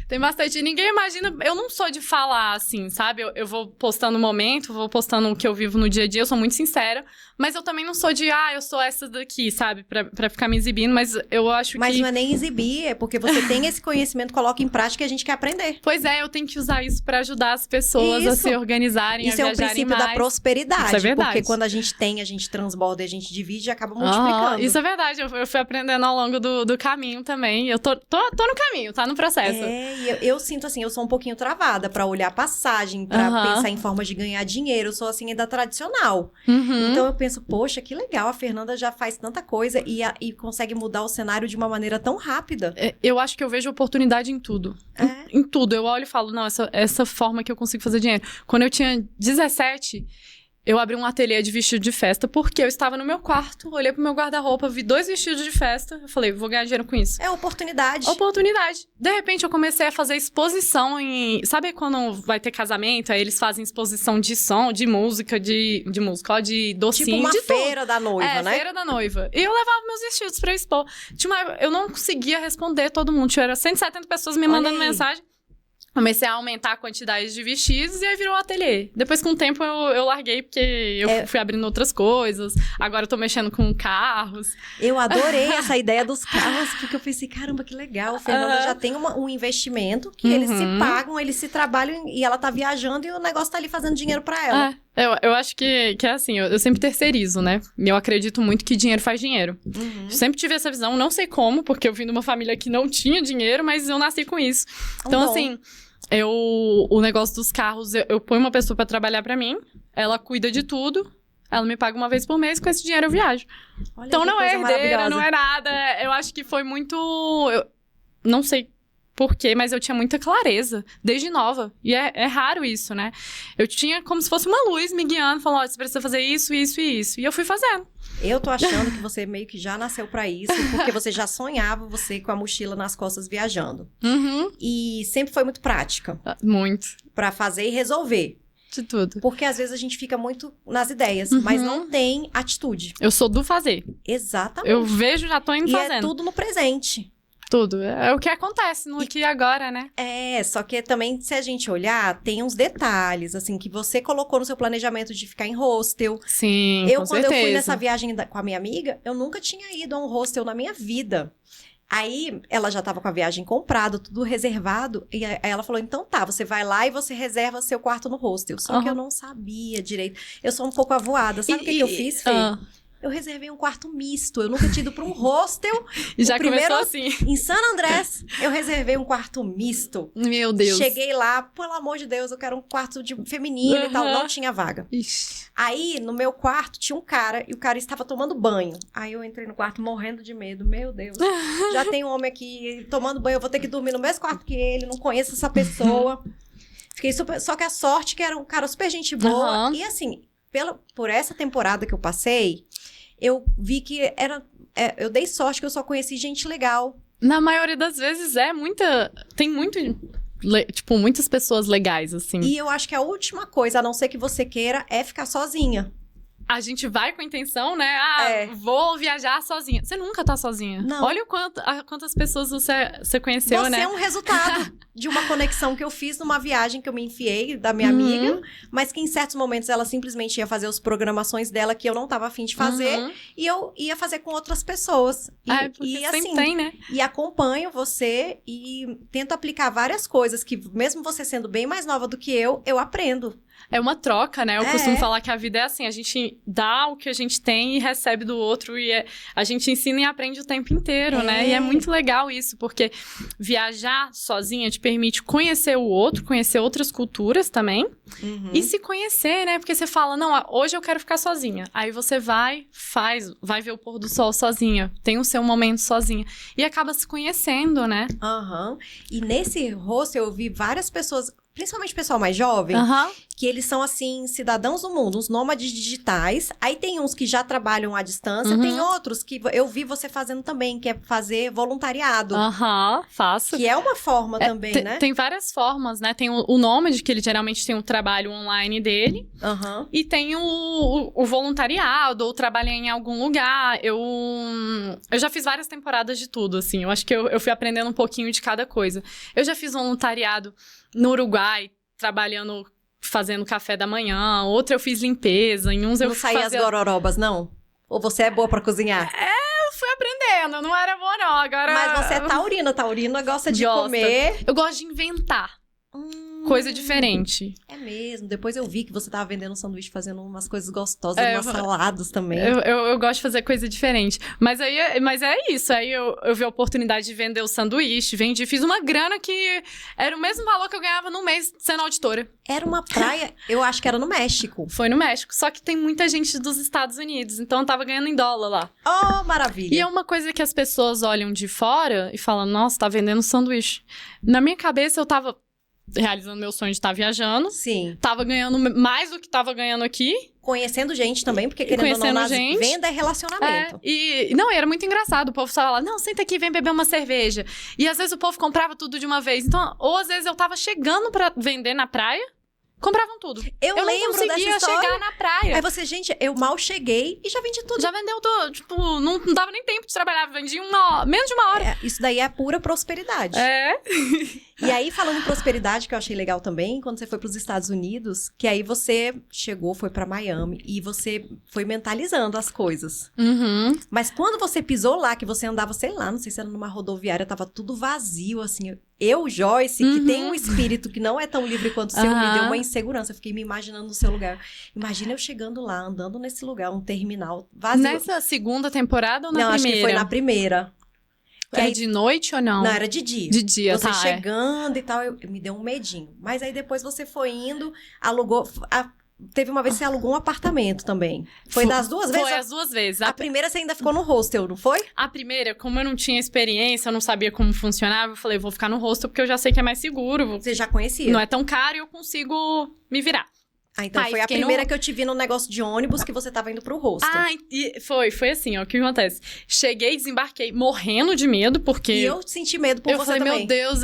Speaker 1: tem bastante. Ninguém imagina, eu não sou de falar assim, sabe? Eu vou postando o momento, vou postando o que eu vivo no dia a dia, eu sou muito sincera, mas eu também não sou de, eu sou essa daqui, sabe? Pra ficar me exibindo, mas eu acho que...
Speaker 2: Mas não é nem exibir, é porque você tem esse conhecimento, coloca em prática e a gente quer aprender.
Speaker 1: Pois é, eu tenho que usar isso pra ajudar as pessoas a se organizarem,
Speaker 2: isso
Speaker 1: a viajarem mais.
Speaker 2: Isso é um princípio da prosperidade.
Speaker 1: Isso é verdade.
Speaker 2: Porque quando a gente tem, a gente transborda e a gente divide e acaba multiplicando.
Speaker 1: Isso é verdade, eu fui aprendendo ao longo do caminho também. também. Eu tô no caminho, tá no processo.
Speaker 2: E eu sinto assim, eu sou um pouquinho travada pra olhar passagem, pra pensar em formas de ganhar dinheiro. Eu sou assim, ainda tradicional. Então eu penso, poxa, que legal, a Fernanda já faz tanta coisa e consegue mudar o cenário de uma maneira tão rápida.
Speaker 1: Eu acho que eu vejo oportunidade em tudo. Em tudo. Eu olho e falo, não, essa forma que eu consigo fazer dinheiro. Quando eu tinha 17... eu abri um ateliê de vestido de festa porque eu estava no meu quarto, olhei pro meu guarda-roupa, vi 2 vestidos de festa, eu falei, vou ganhar dinheiro com isso.
Speaker 2: É oportunidade.
Speaker 1: Oportunidade. De repente, eu comecei a fazer exposição em... Sabe quando vai ter casamento, aí eles fazem exposição de som, de música, de música, ó, de docinho,
Speaker 2: tipo uma
Speaker 1: de
Speaker 2: feira
Speaker 1: tudo.
Speaker 2: da noiva, né?
Speaker 1: Feira da noiva. E eu levava meus vestidos pra expor. Eu não conseguia responder todo mundo. Tinha 170 pessoas me mandando mensagem. Comecei a aumentar a quantidade de vestidos e aí virou um ateliê. Depois, com o tempo, eu larguei porque eu fui abrindo outras coisas. Agora eu tô mexendo com carros.
Speaker 2: Eu adorei essa ideia dos carros, porque eu pensei, caramba, que legal. A Fernanda já tem um investimento que eles se pagam, eles se trabalham e ela tá viajando e o negócio tá ali fazendo dinheiro pra ela.
Speaker 1: Eu acho que é assim, eu sempre terceirizo, né? Eu acredito muito que dinheiro faz dinheiro. Sempre tive essa visão, não sei como, porque eu vim de uma família que não tinha dinheiro, mas eu nasci com isso. Então, assim... o negócio dos carros, eu ponho uma pessoa pra trabalhar pra mim, ela cuida de tudo, ela me paga uma vez por mês, com esse dinheiro eu viajo.
Speaker 2: Olha,
Speaker 1: então não é herdeira, não é nada, eu acho que foi muito... Eu não sei por quê, mas eu tinha muita clareza, desde nova, e é raro isso, né? Eu tinha como se fosse uma luz me guiando, falando, ó, você precisa fazer isso, isso e isso, e eu fui fazendo.
Speaker 2: Eu tô achando que você meio que já nasceu pra isso, porque você já sonhava você com a mochila nas costas viajando. E sempre foi muito prática.
Speaker 1: Muito.
Speaker 2: Pra fazer e resolver.
Speaker 1: De tudo.
Speaker 2: Porque às vezes a gente fica muito nas ideias, mas não tem atitude.
Speaker 1: Eu sou do fazer.
Speaker 2: Exatamente.
Speaker 1: Eu vejo, já tô indo fazendo.
Speaker 2: E é tudo no presente.
Speaker 1: Tudo. É o que acontece no aqui e agora, né?
Speaker 2: Só que também, se a gente olhar, tem uns detalhes, assim, que você colocou no seu planejamento de ficar em hostel.
Speaker 1: Sim, com
Speaker 2: Quando
Speaker 1: certeza.
Speaker 2: eu fui nessa viagem com a minha amiga, eu nunca tinha ido a um hostel na minha vida. Aí, ela já tava com a viagem comprada, tudo reservado. E aí ela falou, então tá, você vai lá e você reserva seu quarto no hostel. Só que eu não sabia direito. Eu sou um pouco avoada. Sabe o que eu fiz, Fê? Eu reservei um quarto misto. Eu nunca tinha ido pra um hostel.
Speaker 1: E já começou assim.
Speaker 2: Em San Andrés, eu reservei um quarto misto.
Speaker 1: Meu Deus.
Speaker 2: Cheguei lá, pelo amor de Deus, eu quero um quarto feminino e tal. Não tinha vaga.
Speaker 1: Ixi.
Speaker 2: Aí, no meu quarto, tinha um cara. E o cara estava tomando banho. Aí, eu entrei no quarto morrendo de medo. Meu Deus. Já tem um homem aqui tomando banho. Eu vou ter que dormir no mesmo quarto que ele. Não conheço essa pessoa. Fiquei super... Só que a sorte que era um cara super gente boa. E assim, por essa temporada que eu passei... Eu vi que eu dei sorte que eu só conheci gente legal.
Speaker 1: Na maioria das vezes tem muitas pessoas legais, assim.
Speaker 2: E eu acho que a última coisa, a não ser que você queira, é ficar sozinha.
Speaker 1: A gente vai com a intenção, né? Vou viajar sozinha. Você nunca tá sozinha.
Speaker 2: Não.
Speaker 1: Olha quantas pessoas você conheceu,
Speaker 2: você
Speaker 1: né?
Speaker 2: É um resultado de uma conexão que eu fiz numa viagem que eu me enfiei da minha amiga, mas que em certos momentos ela simplesmente ia fazer as programações dela que eu não tava afim de fazer, e eu ia fazer com outras pessoas.
Speaker 1: Porque sempre
Speaker 2: assim,
Speaker 1: tem, né?
Speaker 2: E acompanho você e tento aplicar várias coisas que, mesmo você sendo bem mais nova do que eu aprendo.
Speaker 1: É uma troca, né? Eu costumo falar que a vida é assim, a gente dá o que a gente tem e recebe do outro, e a gente ensina e aprende o tempo inteiro, né? E é muito legal isso, porque viajar sozinha te permite conhecer o outro, conhecer outras culturas também, e se conhecer, né? Porque você fala, não, hoje eu quero ficar sozinha. Aí você vai ver o pôr do sol sozinha, tem o seu momento sozinha, e acaba se conhecendo, né?
Speaker 2: E nesse hostel eu vi várias pessoas, principalmente pessoal mais jovem, que eles são, assim, cidadãos do mundo, uns nômades digitais. Aí tem uns que já trabalham à distância, tem outros que eu vi você fazendo também, que é fazer voluntariado.
Speaker 1: Faço.
Speaker 2: Que é uma forma também, né?
Speaker 1: Tem várias formas, né? Tem o nômade, que ele geralmente tem um trabalho online dele. E tem o voluntariado, ou trabalha em algum lugar. Eu já fiz várias temporadas de tudo, assim. Eu acho que eu fui aprendendo um pouquinho de cada coisa. Eu já fiz voluntariado no Uruguai, fazendo café da manhã. Outra eu fiz limpeza. Em uns eu
Speaker 2: não saía as gororobas, não? Ou você é boa pra cozinhar?
Speaker 1: Eu fui aprendendo. Não era boa, não. Agora...
Speaker 2: Mas você é taurina. Taurina gosta de comer.
Speaker 1: Eu gosto de inventar. coisa diferente.
Speaker 2: É mesmo. Depois eu vi que você tava vendendo sanduíche, fazendo umas coisas gostosas, umas saladas também.
Speaker 1: Eu gosto de fazer coisa diferente. Mas é isso. Aí eu vi a oportunidade de vender o sanduíche, fiz uma grana que era o mesmo valor que eu ganhava no mês sendo auditora.
Speaker 2: Era uma praia, eu acho que era no México.
Speaker 1: Foi no México. Só que tem muita gente dos Estados Unidos, então eu tava ganhando em dólar lá.
Speaker 2: Oh, maravilha.
Speaker 1: E é uma coisa que as pessoas olham de fora e falam, nossa, tá vendendo sanduíche. Na minha cabeça, eu tava realizando meu sonho de estar viajando.
Speaker 2: Sim.
Speaker 1: Tava ganhando mais do que tava ganhando aqui.
Speaker 2: Conhecendo gente também, porque querendo ou não, venda é relacionamento.
Speaker 1: Não, era muito engraçado. O povo falava, não, senta aqui, vem beber uma cerveja. E às vezes o povo comprava tudo de uma vez. Então, ou às vezes eu tava chegando pra vender na praia, compravam tudo.
Speaker 2: Eu lembro
Speaker 1: não conseguia
Speaker 2: dessa história.
Speaker 1: chegar na praia.
Speaker 2: Aí você, gente, eu mal cheguei e já vendi tudo.
Speaker 1: Já vendeu tudo. Tipo, não dava nem tempo de trabalhar. Vendi menos de uma hora.
Speaker 2: Isso daí é pura prosperidade.
Speaker 1: É.
Speaker 2: E aí, falando em prosperidade, que eu achei legal também, quando você foi para os Estados Unidos, que aí você chegou, foi para Miami, e você foi mentalizando as coisas.
Speaker 1: Uhum.
Speaker 2: Mas quando você pisou lá, que você andava, sei lá, não sei se era numa rodoviária, tava tudo vazio, assim. Eu, Joyce, que tem um espírito que não é tão livre quanto o seu, me deu uma insegurança. Eu fiquei me imaginando no seu lugar. Imagina eu chegando lá, andando nesse lugar, um terminal vazio.
Speaker 1: Nessa segunda temporada ou na primeira?
Speaker 2: Não, acho que foi na primeira.
Speaker 1: Era de noite ou não?
Speaker 2: Não, era de dia.
Speaker 1: De dia,
Speaker 2: você chegando e tal, me deu um medinho. Mas aí depois você foi indo, alugou... Teve uma vez que você alugou um apartamento também. Foi das duas vezes?
Speaker 1: Foi as duas vezes.
Speaker 2: A primeira você ainda ficou no hostel, não foi?
Speaker 1: A primeira, como eu não tinha experiência, eu não sabia como funcionava, eu falei, vou ficar no hostel porque eu já sei que é mais seguro.
Speaker 2: Você já conhecia?
Speaker 1: Não é tão caro e eu consigo me virar.
Speaker 2: Ah, então foi a primeira que eu te vi no negócio de ônibus que você tava indo pro hostel.
Speaker 1: Ah, foi assim, ó, o que acontece? Cheguei, desembarquei morrendo de medo, porque...
Speaker 2: E eu senti medo por você também.
Speaker 1: Eu falei, meu Deus,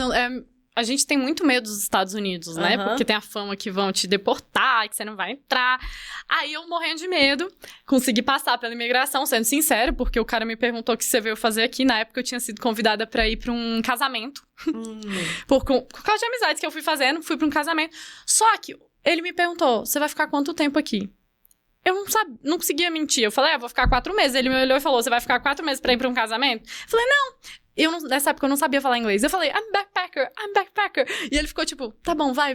Speaker 1: a gente tem muito medo dos Estados Unidos, né? Porque tem a fama que vão te deportar, que você não vai entrar. Aí eu morrendo de medo, consegui passar pela imigração, sendo sincero, porque o cara me perguntou o que você veio fazer aqui. Na época eu tinha sido convidada pra ir pra um casamento. Por causa de amizades que eu fui fazendo, fui pra um casamento. Só que ele me perguntou, você vai ficar quanto tempo aqui? Eu não conseguia mentir. Eu falei, vou ficar 4 meses. Ele me olhou e falou, você vai ficar 4 meses pra ir pra um casamento? Eu falei, não. Nessa época eu não sabia falar inglês. Eu falei, I'm backpacker. E ele ficou tipo, tá bom, vai.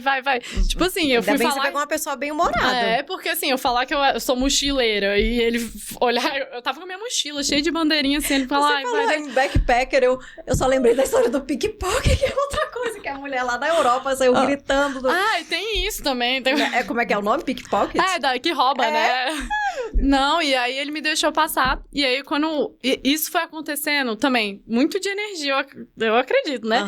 Speaker 1: Tipo assim, eu fui
Speaker 2: falar...
Speaker 1: Você
Speaker 2: pegou uma pessoa bem humorada.
Speaker 1: É, porque assim, eu falar que eu sou mochileira. E ele olhar, eu tava com a minha mochila cheia de bandeirinha assim. Ele falou,
Speaker 2: você falou em backpacker, eu só lembrei da história do pickpocket, que é outra coisa, que a mulher lá da Europa saiu gritando.
Speaker 1: Ah, e tem isso também.
Speaker 2: Como é que é o nome? Pickpocket?
Speaker 1: Que rouba, né? Não, e aí ele me deixou passar. E aí, quando isso foi acontecendo também, muito de energia, eu acredito, né?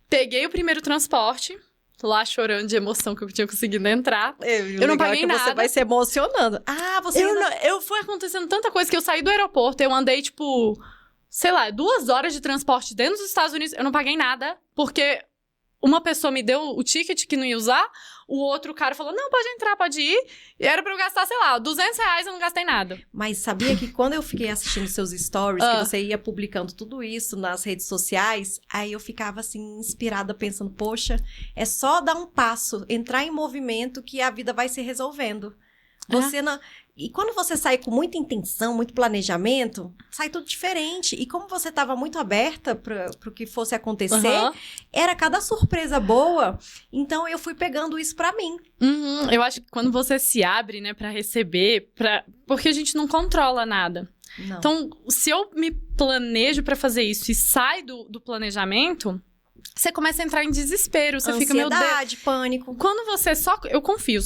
Speaker 1: Peguei o primeiro transporte, lá chorando de emoção que eu tinha conseguido entrar. Eu não paguei nada.
Speaker 2: Você vai se emocionando.
Speaker 1: Foi acontecendo tanta coisa que eu saí do aeroporto, eu andei, tipo, sei lá, 2 horas de transporte dentro dos Estados Unidos, eu não paguei nada, porque uma pessoa me deu o ticket que não ia usar, o outro cara falou, não, pode entrar, pode ir. E era pra eu gastar, sei lá, R$200, eu não gastei nada.
Speaker 2: Mas sabia que quando eu fiquei assistindo seus stories, que você ia publicando tudo isso nas redes sociais, aí eu ficava assim, inspirada, pensando, poxa, é só dar um passo, entrar em movimento que a vida vai se resolvendo. Você não... E quando você sai com muita intenção, muito planejamento, sai tudo diferente. E como você estava muito aberta para o que fosse acontecer, era cada surpresa boa. Então, eu fui pegando isso para mim.
Speaker 1: Eu acho que quando você se abre, né, para receber, porque a gente não controla nada. Não. Então, se eu me planejo para fazer isso e sai do planejamento... Você começa a entrar em desespero, você fica, meu Deus...
Speaker 2: Ansiedade, pânico.
Speaker 1: Quando você só confio.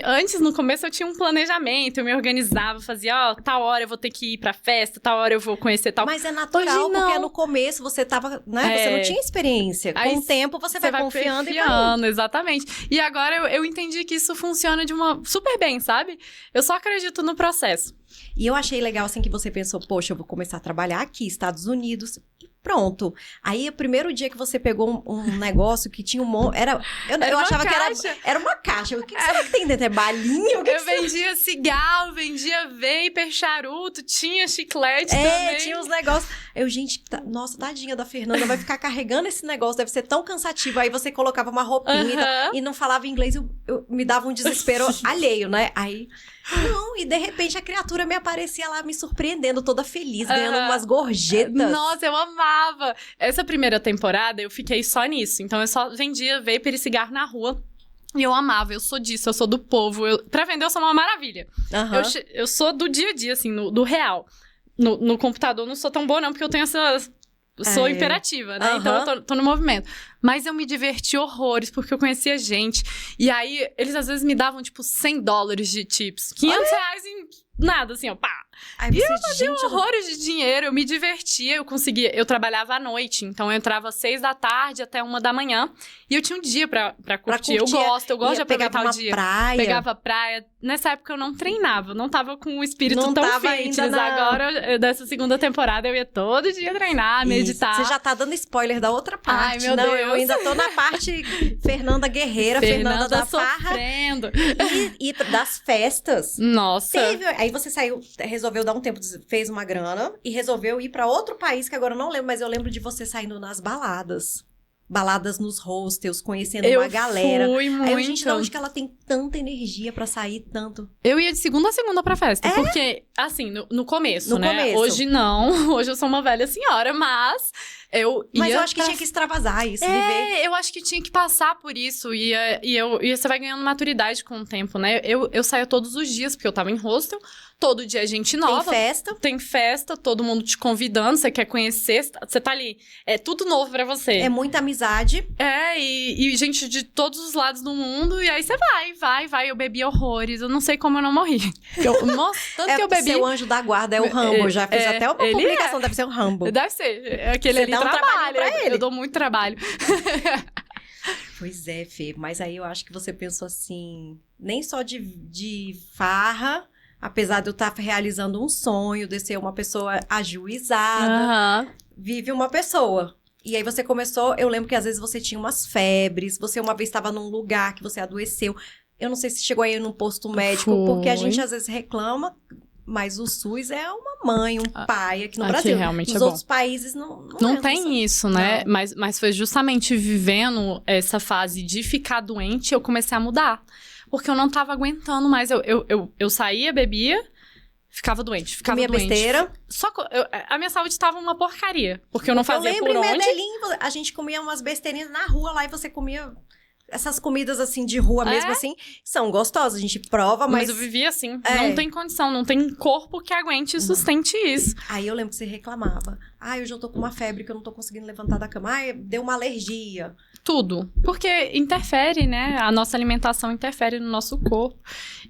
Speaker 1: Antes, no começo, eu tinha um planejamento, eu me organizava, fazia, tal hora eu vou ter que ir pra festa, tal hora eu vou conhecer tal...
Speaker 2: Mas é natural, porque no começo você tava, né, você não tinha experiência. Com o tempo, você vai confiando e vai...
Speaker 1: Exatamente. E agora eu entendi que isso funciona super bem, sabe? Eu só acredito no processo.
Speaker 2: E eu achei legal, assim, que você pensou, poxa, eu vou começar a trabalhar aqui, Estados Unidos... Pronto. Aí, o primeiro dia que você pegou um negócio que tinha eu achava caixa. Que era uma caixa. O que será que tem dentro? É balinha?
Speaker 1: Eu vendia cigarro, vendia vapor, charuto, tinha chiclete também.
Speaker 2: Tinha uns negócios. Gente, nossa, tadinha da Fernanda, vai ficar carregando esse negócio, deve ser tão cansativo. Aí você colocava uma roupinha e não falava inglês, eu me dava um desespero alheio, né? Aí... Não, e de repente a criatura me aparecia lá me surpreendendo, toda feliz, ganhando umas gorjetas.
Speaker 1: Nossa, eu amava! Essa primeira temporada eu fiquei só nisso. Então eu só vendia vapor e cigarro na rua. E eu amava, eu sou disso, eu sou do povo. Pra vender, eu sou uma maravilha.
Speaker 2: Aham.
Speaker 1: Eu sou do dia a dia, assim, do real. No computador, eu não sou tão boa, não, porque eu tenho essa... Sou imperativa, né?
Speaker 2: Aham.
Speaker 1: Então, eu tô no movimento. Mas eu me diverti horrores, porque eu conhecia gente. E aí, eles às vezes me davam, tipo, $100 de tips. R$500 em nada, assim, ó, pá.
Speaker 2: Ai,
Speaker 1: E
Speaker 2: você,
Speaker 1: eu fazia
Speaker 2: gente,
Speaker 1: horrores de dinheiro, eu me divertia, eu trabalhava à noite, então eu entrava às 6 da tarde até 1 da manhã, e eu tinha um dia pra curtir. Eu gosto de aproveitar o dia.
Speaker 2: Praia.
Speaker 1: Pegava praia. Nessa época eu não treinava, não tava com o espírito
Speaker 2: Não
Speaker 1: tão
Speaker 2: tava
Speaker 1: fitness.
Speaker 2: ainda
Speaker 1: Agora, dessa segunda temporada, eu ia todo dia treinar, meditar.
Speaker 2: Você já tá dando spoiler da outra parte.
Speaker 1: Ai, meu Deus.
Speaker 2: Eu ainda tô na parte Fernanda Guerreira, Fernanda da Farra.
Speaker 1: Sofrendo.
Speaker 2: E das festas.
Speaker 1: Nossa.
Speaker 2: Aí você saiu, resolveu dar um tempo, fez uma grana e resolveu ir pra outro país, que agora eu não lembro, mas eu lembro de você saindo nas baladas. Baladas nos hostels, conhecendo uma galera.
Speaker 1: Fui muito.
Speaker 2: Aí eu, gente, de onde que ela tem tanta energia pra sair tanto?
Speaker 1: Eu ia de segunda a segunda pra festa. Porque, assim, no começo,
Speaker 2: No
Speaker 1: né?
Speaker 2: começo.
Speaker 1: Hoje não. Hoje eu sou uma velha senhora, mas
Speaker 2: Mas eu acho que tinha que extravasar isso, viver.
Speaker 1: eu acho que tinha que passar por isso. E você vai ganhando maturidade com o tempo, né? Eu saía todos os dias, porque eu tava em hostel. Todo dia é gente nova. Tem festa, todo mundo te convidando. Você quer conhecer, você tá ali. É tudo novo pra você.
Speaker 2: É muita amizade.
Speaker 1: E gente de todos os lados do mundo. E aí você vai. Eu bebi horrores. Eu não sei como eu não morri. Tanto que eu bebi.
Speaker 2: Seu anjo da guarda é o Rambo. Eu já fiz até uma publicação, deve ser o Rambo.
Speaker 1: Deve ser. Aquele
Speaker 2: Você
Speaker 1: ali
Speaker 2: dá um trabalho pra ele.
Speaker 1: Eu dou muito trabalho.
Speaker 2: Pois é, Fê. Mas aí eu acho que você pensou assim... Nem só de farra... Apesar de eu estar realizando um sonho, de ser uma pessoa ajuizada, vive uma pessoa. E aí você começou, eu lembro que às vezes você tinha umas febres, você uma vez estava num lugar que você adoeceu. Eu não sei se chegou aí num posto médico, porque a gente às vezes reclama, mas o SUS é uma mãe, um pai aqui no Brasil.
Speaker 1: Realmente
Speaker 2: nos outros países
Speaker 1: não tem isso, né? Mas foi justamente vivendo essa fase de ficar doente, eu comecei a mudar. Porque eu não tava aguentando mais. Eu saía, bebia, ficava doente,
Speaker 2: Comia besteira.
Speaker 1: Só que a minha saúde tava uma porcaria. Porque eu não fazia por onde.
Speaker 2: Eu lembro em Medellín, a gente comia umas besteirinhas na rua lá e você comia... Essas comidas, assim, de rua mesmo, assim, são gostosas. A gente prova, mas...
Speaker 1: Mas eu vivia assim. Não tem condição, não tem corpo que aguente e sustente isso.
Speaker 2: Aí eu lembro que você reclamava. Hoje eu tô com uma febre que eu não tô conseguindo levantar da cama. Deu uma alergia.
Speaker 1: Tudo. Porque interfere, né? A nossa alimentação interfere no nosso corpo.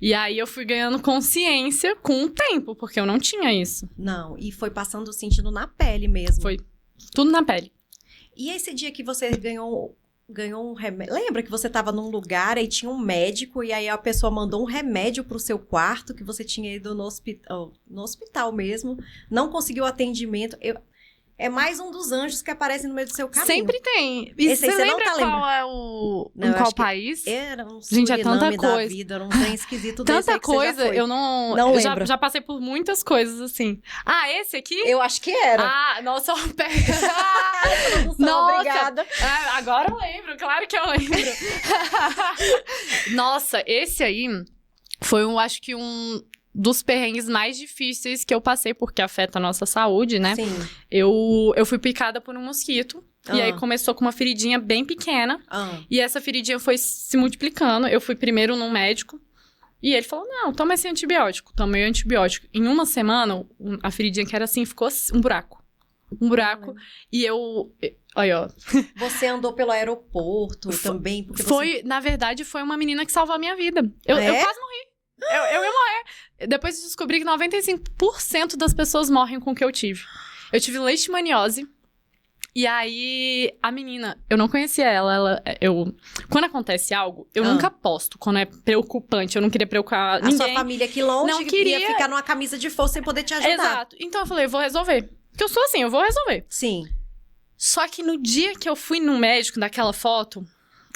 Speaker 1: E aí eu fui ganhando consciência com o tempo, porque eu não tinha isso.
Speaker 2: Não, e foi passando, sentindo na pele mesmo.
Speaker 1: Foi tudo na pele.
Speaker 2: E esse dia que você ganhou um remédio... Lembra que você tava num lugar e tinha um médico e aí a pessoa mandou um remédio pro seu quarto que você tinha ido no hospital mesmo, não conseguiu atendimento. É mais um dos anjos que aparecem no meio do seu caminho.
Speaker 1: Sempre tem.
Speaker 2: E
Speaker 1: você lembra qual é o...
Speaker 2: Não,
Speaker 1: em qual país?
Speaker 2: Era um
Speaker 1: Gente, é tanta coisa.
Speaker 2: da vida, era um trem esquisito
Speaker 1: tanta
Speaker 2: desse aí que
Speaker 1: coisa,
Speaker 2: você já foi.
Speaker 1: eu não
Speaker 2: lembro.
Speaker 1: Já passei por muitas coisas, assim. Esse aqui?
Speaker 2: Eu acho que era.
Speaker 1: Nossa,
Speaker 2: Nossa, obrigada.
Speaker 1: Agora eu lembro, claro que eu lembro. Nossa, esse aí foi, acho que dos perrengues mais difíceis que eu passei, porque afeta a nossa saúde, né?
Speaker 2: Sim.
Speaker 1: Eu fui picada por um mosquito. E aí começou com uma feridinha bem pequena. E essa feridinha foi se multiplicando. Eu fui primeiro num médico. E ele falou, não, toma esse antibiótico. Tomei o antibiótico. Em uma semana, a feridinha que era assim, ficou um buraco. E eu... Olha, ó.
Speaker 2: Você andou pelo aeroporto também? Porque
Speaker 1: na verdade, foi uma menina que salvou a minha vida. Eu quase morri. Eu ia morrer. Depois de descobrir que 95% das pessoas morrem com o que eu tive. Eu tive leishmaniose. E aí, a menina, eu não conhecia ela. Quando acontece algo, eu nunca posto. Quando é preocupante, eu não queria preocupar ninguém.
Speaker 2: A sua família aqui longe
Speaker 1: não queria
Speaker 2: ia ficar numa camisa de força sem poder te ajudar.
Speaker 1: Exato. Então eu falei, eu vou resolver. Porque eu sou assim, eu vou resolver.
Speaker 2: Sim.
Speaker 1: Só que no dia que eu fui no médico daquela foto,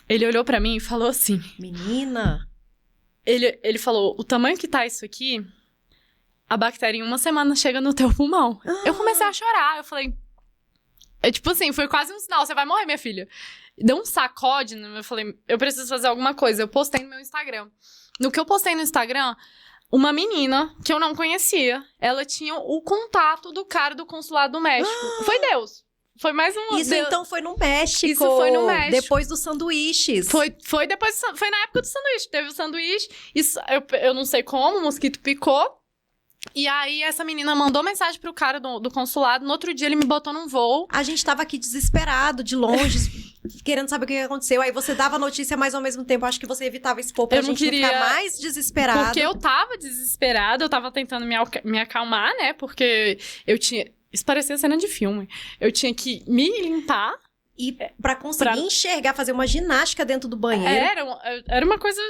Speaker 1: ele olhou pra mim e falou assim...
Speaker 2: Menina...
Speaker 1: Ele falou, o tamanho que tá isso aqui, a bactéria em uma semana chega no teu pulmão. Eu comecei a chorar, eu falei... tipo assim, foi quase um sinal, você vai morrer, minha filha. Deu um sacode, eu falei, eu preciso fazer alguma coisa. Eu postei no meu Instagram. No que eu postei no Instagram, uma menina que eu não conhecia, ela tinha o contato do cara do consulado do México. Foi Deus. Foi mais uma...
Speaker 2: Isso então foi no México.
Speaker 1: Isso foi no México.
Speaker 2: Depois dos sanduíches.
Speaker 1: Foi depois, foi na época do sanduíche. Teve o sanduíche, isso, eu não sei como, o mosquito picou. E aí, essa menina mandou mensagem pro cara do consulado. No outro dia, ele me botou num voo.
Speaker 2: A gente tava aqui desesperado, de longe, querendo saber o que aconteceu. Aí você dava a notícia, mas ao mesmo tempo, acho que você evitava expor pra gente não ficar mais desesperado.
Speaker 1: Porque eu tava desesperada, eu tava tentando me acalmar, né? Porque eu tinha... Isso parecia cena de filme. Eu tinha que me limpar.
Speaker 2: E pra conseguir enxergar, fazer uma ginástica dentro do banheiro.
Speaker 1: Era uma coisa...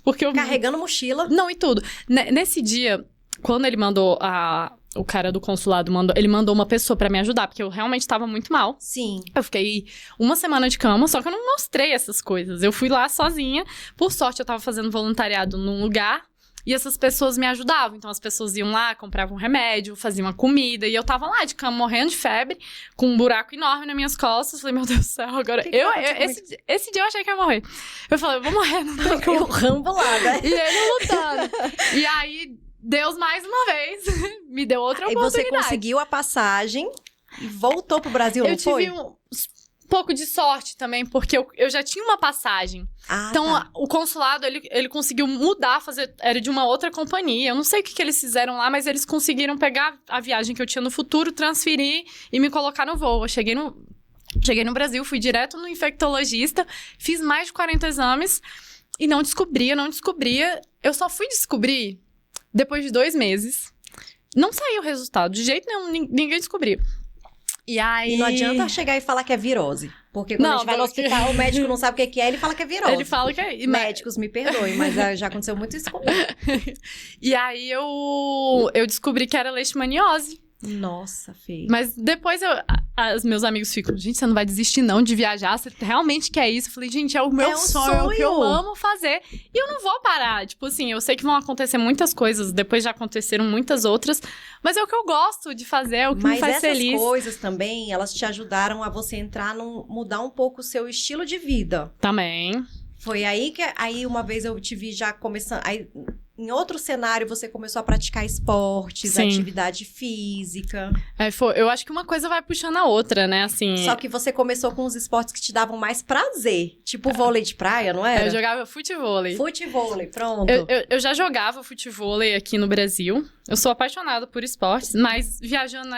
Speaker 1: Porque eu...
Speaker 2: Carregando mochila.
Speaker 1: Não, e tudo. Nesse dia... Quando ele mandou, o cara do consulado ele mandou uma pessoa pra me ajudar, porque eu realmente tava muito mal.
Speaker 2: Sim.
Speaker 1: Eu fiquei uma semana de cama, só que eu não mostrei essas coisas. Eu fui lá sozinha. Por sorte, eu tava fazendo voluntariado num lugar e essas pessoas me ajudavam. Então, as pessoas iam lá, compravam remédio, faziam uma comida. E eu tava lá de cama, morrendo de febre, com um buraco enorme nas minhas costas. Falei, meu Deus do céu, agora... Esse dia eu achei que ia morrer. Eu falei, eu vou morrer, não tem como.
Speaker 2: O Rambo lá, né?
Speaker 1: E ele lutando. E aí... Deus, mais uma vez, me deu outra oportunidade.
Speaker 2: E você conseguiu a passagem e voltou pro Brasil, não foi?
Speaker 1: Eu tive um pouco de sorte também, porque eu já tinha uma passagem. Então,
Speaker 2: tá.
Speaker 1: O consulado, ele conseguiu mudar, era de uma outra companhia. Eu não sei o que eles fizeram lá, mas eles conseguiram pegar a viagem que eu tinha no futuro, transferir e me colocar no voo. Eu cheguei no Brasil, fui direto no infectologista, fiz mais de 40 exames e não descobria. Eu só fui descobrir... Depois de 2 meses, não saiu o resultado. De jeito nenhum, ninguém descobriu. E aí...
Speaker 2: E não adianta chegar e falar que é virose. Porque quando a gente vai no hospital, o médico não sabe o que é, ele fala que é virose.
Speaker 1: Ele fala que é...
Speaker 2: Médicos, me perdoem, mas já aconteceu muito isso comigo.
Speaker 1: E aí, eu descobri que era leishmaniose.
Speaker 2: Nossa, feio.
Speaker 1: Mas depois os meus amigos ficam, gente, você não vai desistir não de viajar? Você realmente quer isso? Eu falei, gente, é o meu sonho, é o que eu amo fazer. E eu não vou parar. Tipo assim, eu sei que vão acontecer muitas coisas, depois já aconteceram muitas outras, mas é o que eu gosto de fazer, é o que me faz feliz.
Speaker 2: Mas essas coisas também, elas te ajudaram a você mudar um pouco o seu estilo de vida.
Speaker 1: Também.
Speaker 2: Foi aí que uma vez eu te vi já começando... Aí, em outro cenário, você começou a praticar esportes,
Speaker 1: Sim.
Speaker 2: Atividade física.
Speaker 1: Eu acho que uma coisa vai puxando a outra, né? Assim,
Speaker 2: Só que você começou com os esportes que te davam mais prazer. Tipo vôlei de praia, não era?
Speaker 1: Eu jogava futevôlei.
Speaker 2: Futevôlei, pronto.
Speaker 1: Eu já jogava futevôlei aqui no Brasil. Eu sou apaixonada por esportes, mas viajando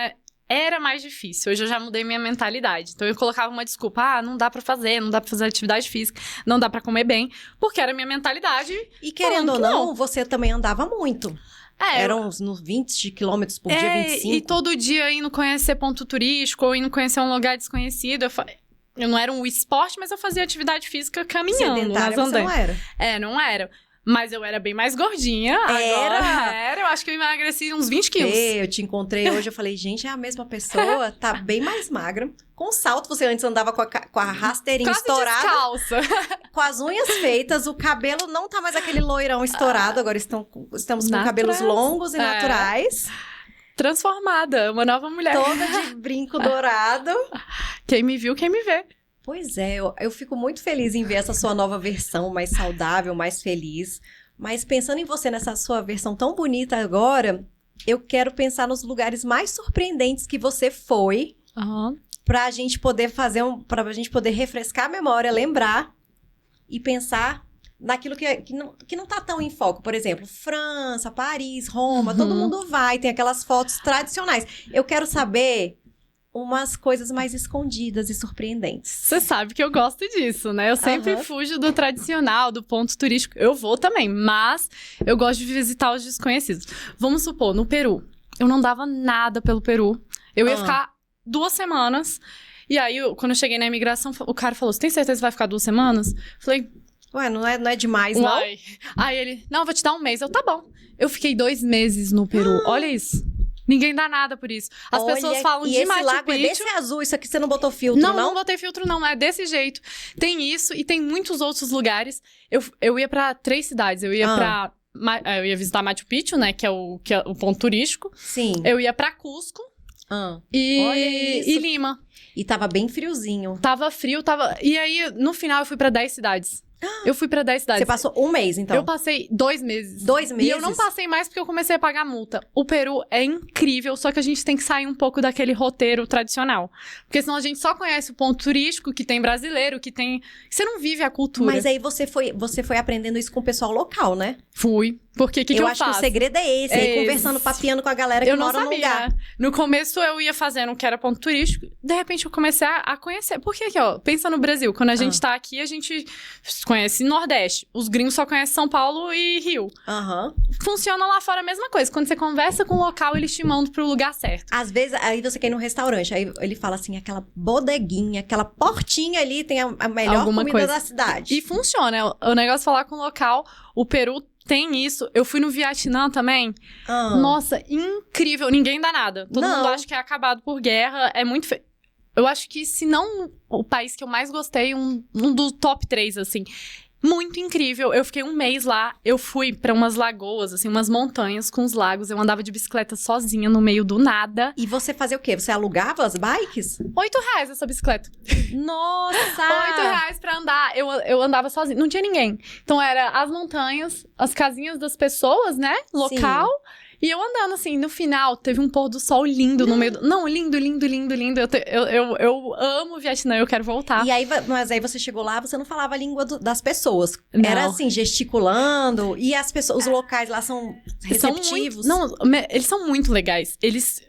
Speaker 1: era mais difícil. Hoje eu já mudei minha mentalidade. Então eu colocava uma desculpa, não dá pra fazer atividade física, não dá pra comer bem, porque era a minha mentalidade.
Speaker 2: E querendo ou não, você também andava muito. Eram uns 20 quilômetros por dia, 25.
Speaker 1: E todo dia indo conhecer ponto turístico ou indo conhecer um lugar desconhecido. Eu não era um esporte, mas eu fazia atividade física caminhando.
Speaker 2: Sedentária você não era.
Speaker 1: Não era. Mas eu era bem mais gordinha. Era. Eu acho que eu emagreci uns 20 quilos.
Speaker 2: Eu te encontrei hoje, eu falei, gente, é a mesma pessoa, tá bem mais magra. Com salto, você antes andava com a rasteirinha
Speaker 1: quase
Speaker 2: estourada.
Speaker 1: Descalça.
Speaker 2: Com as unhas feitas, o cabelo não tá mais aquele loirão estourado. Agora estamos com cabelos longos e naturais.
Speaker 1: Transformada, uma nova mulher.
Speaker 2: Toda de brinco dourado.
Speaker 1: Quem me viu, quem me vê.
Speaker 2: Pois é, eu fico muito feliz em ver essa sua nova versão, mais saudável, mais feliz. Mas pensando em você nessa sua versão tão bonita agora, eu quero pensar nos lugares mais surpreendentes que você foi, pra gente poder pra gente poder refrescar a memória, lembrar e pensar naquilo que não tá tão em foco. Por exemplo, França, Paris, Roma, todo mundo vai, tem aquelas fotos tradicionais. Eu quero saber umas coisas mais escondidas e surpreendentes.
Speaker 1: Você sabe que eu gosto disso, né? Eu sempre fujo do tradicional, do ponto turístico. Eu vou também, mas eu gosto de visitar os desconhecidos. Vamos supor, no Peru. Eu não dava nada pelo Peru. Eu ia ficar 2 semanas. E aí, quando eu cheguei na imigração, o cara falou, você tem certeza que vai ficar 2 semanas? Falei...
Speaker 2: Ué, não é demais, não?
Speaker 1: Aí ele, não, eu vou te dar 1 mês. Eu, tá bom. Eu fiquei 2 meses no Peru. Olha isso. Ninguém dá nada por isso. As pessoas falam de Machu Picchu.
Speaker 2: E esse lago é desse azul, isso aqui você não botou filtro, não?
Speaker 1: Não botei filtro, não. É desse jeito. Tem isso e tem muitos outros lugares. Eu ia pra 3 cidades. Eu ia eu ia visitar Machu Picchu, né? Que é o ponto turístico.
Speaker 2: Sim.
Speaker 1: Eu ia pra Cusco. E Lima.
Speaker 2: E tava bem friozinho.
Speaker 1: Tava frio, E aí, no final, eu fui pra 10 cidades. Eu fui pra 10 cidades.
Speaker 2: Você passou um mês, então?
Speaker 1: Eu passei 2 meses.
Speaker 2: 2 meses?
Speaker 1: E eu não passei mais porque eu comecei a pagar multa. O Peru é incrível, só que a gente tem que sair um pouco daquele roteiro tradicional. Porque senão a gente só conhece o ponto turístico, que tem brasileiro, que tem... Você não vive a cultura.
Speaker 2: Mas aí você foi aprendendo isso com o pessoal local, né?
Speaker 1: Fui. Porque o que eu faço?
Speaker 2: Eu acho que o segredo é esse, aí conversando, papeando com a galera que mora no lugar.
Speaker 1: No começo eu ia fazendo o que era ponto turístico, de repente eu comecei a conhecer. Porque aqui, ó, pensa no Brasil, quando a gente tá aqui, a gente conhece Nordeste. Os gringos só conhecem São Paulo e Rio. Funciona lá fora a mesma coisa. Quando você conversa com o local, eles te mandam pro lugar certo.
Speaker 2: Às vezes, aí você quer ir num restaurante, aí ele fala assim, aquela bodeguinha, aquela portinha ali tem a melhor comida da cidade.
Speaker 1: E funciona. O negócio de falar com o local, o Peru tem isso. Eu fui no Vietnã também. Nossa, incrível. Ninguém dá nada. Todo mundo acha que é acabado por guerra. É muito feio. Eu acho que, se não o país que eu mais gostei, um do top 3, assim. Muito incrível. Eu fiquei um mês lá. Eu fui pra umas lagoas, assim, umas montanhas com os lagos. Eu andava de bicicleta sozinha no meio do nada.
Speaker 2: E você fazia o quê? Você alugava as bikes?
Speaker 1: R$8 essa bicicleta.
Speaker 2: Nossa!
Speaker 1: R$8 pra andar. Eu andava sozinha. Não tinha ninguém. Então, era as montanhas, as casinhas das pessoas, né? Local. Sim. E eu andando, assim, no final, teve um pôr do sol lindo no meio do... Não, lindo, lindo, lindo, lindo. Eu amo o Vietnã, eu quero voltar.
Speaker 2: E aí, mas aí você chegou lá, você não falava a língua das pessoas. Não. Era assim, gesticulando. E as pessoas, os locais lá são receptivos.
Speaker 1: Eles são muito legais.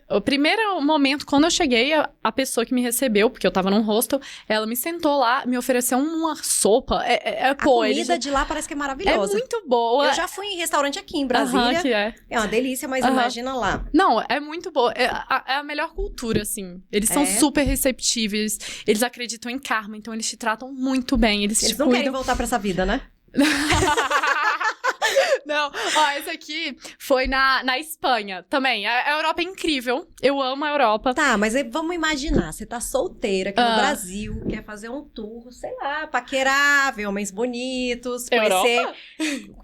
Speaker 1: O primeiro momento, quando eu cheguei, a pessoa que me recebeu, porque eu tava num hostel, ela me sentou lá, me ofereceu uma sopa.
Speaker 2: A comida de lá parece que é maravilhosa.
Speaker 1: É muito boa.
Speaker 2: Eu já fui em restaurante aqui em Brasília.
Speaker 1: Que é
Speaker 2: uma delícia, mas imagina lá.
Speaker 1: Não, é muito boa. É a melhor cultura, assim. Eles são super receptíveis. Eles acreditam em karma, então eles te tratam muito bem. Eles
Speaker 2: não querem voltar pra essa vida, né?
Speaker 1: Não, esse aqui foi na Espanha também. A Europa é incrível. Eu amo a Europa.
Speaker 2: Tá, mas aí vamos imaginar. Você tá solteira aqui no Brasil, quer fazer um tour, sei lá, paquerar, ver homens bonitos, conhecer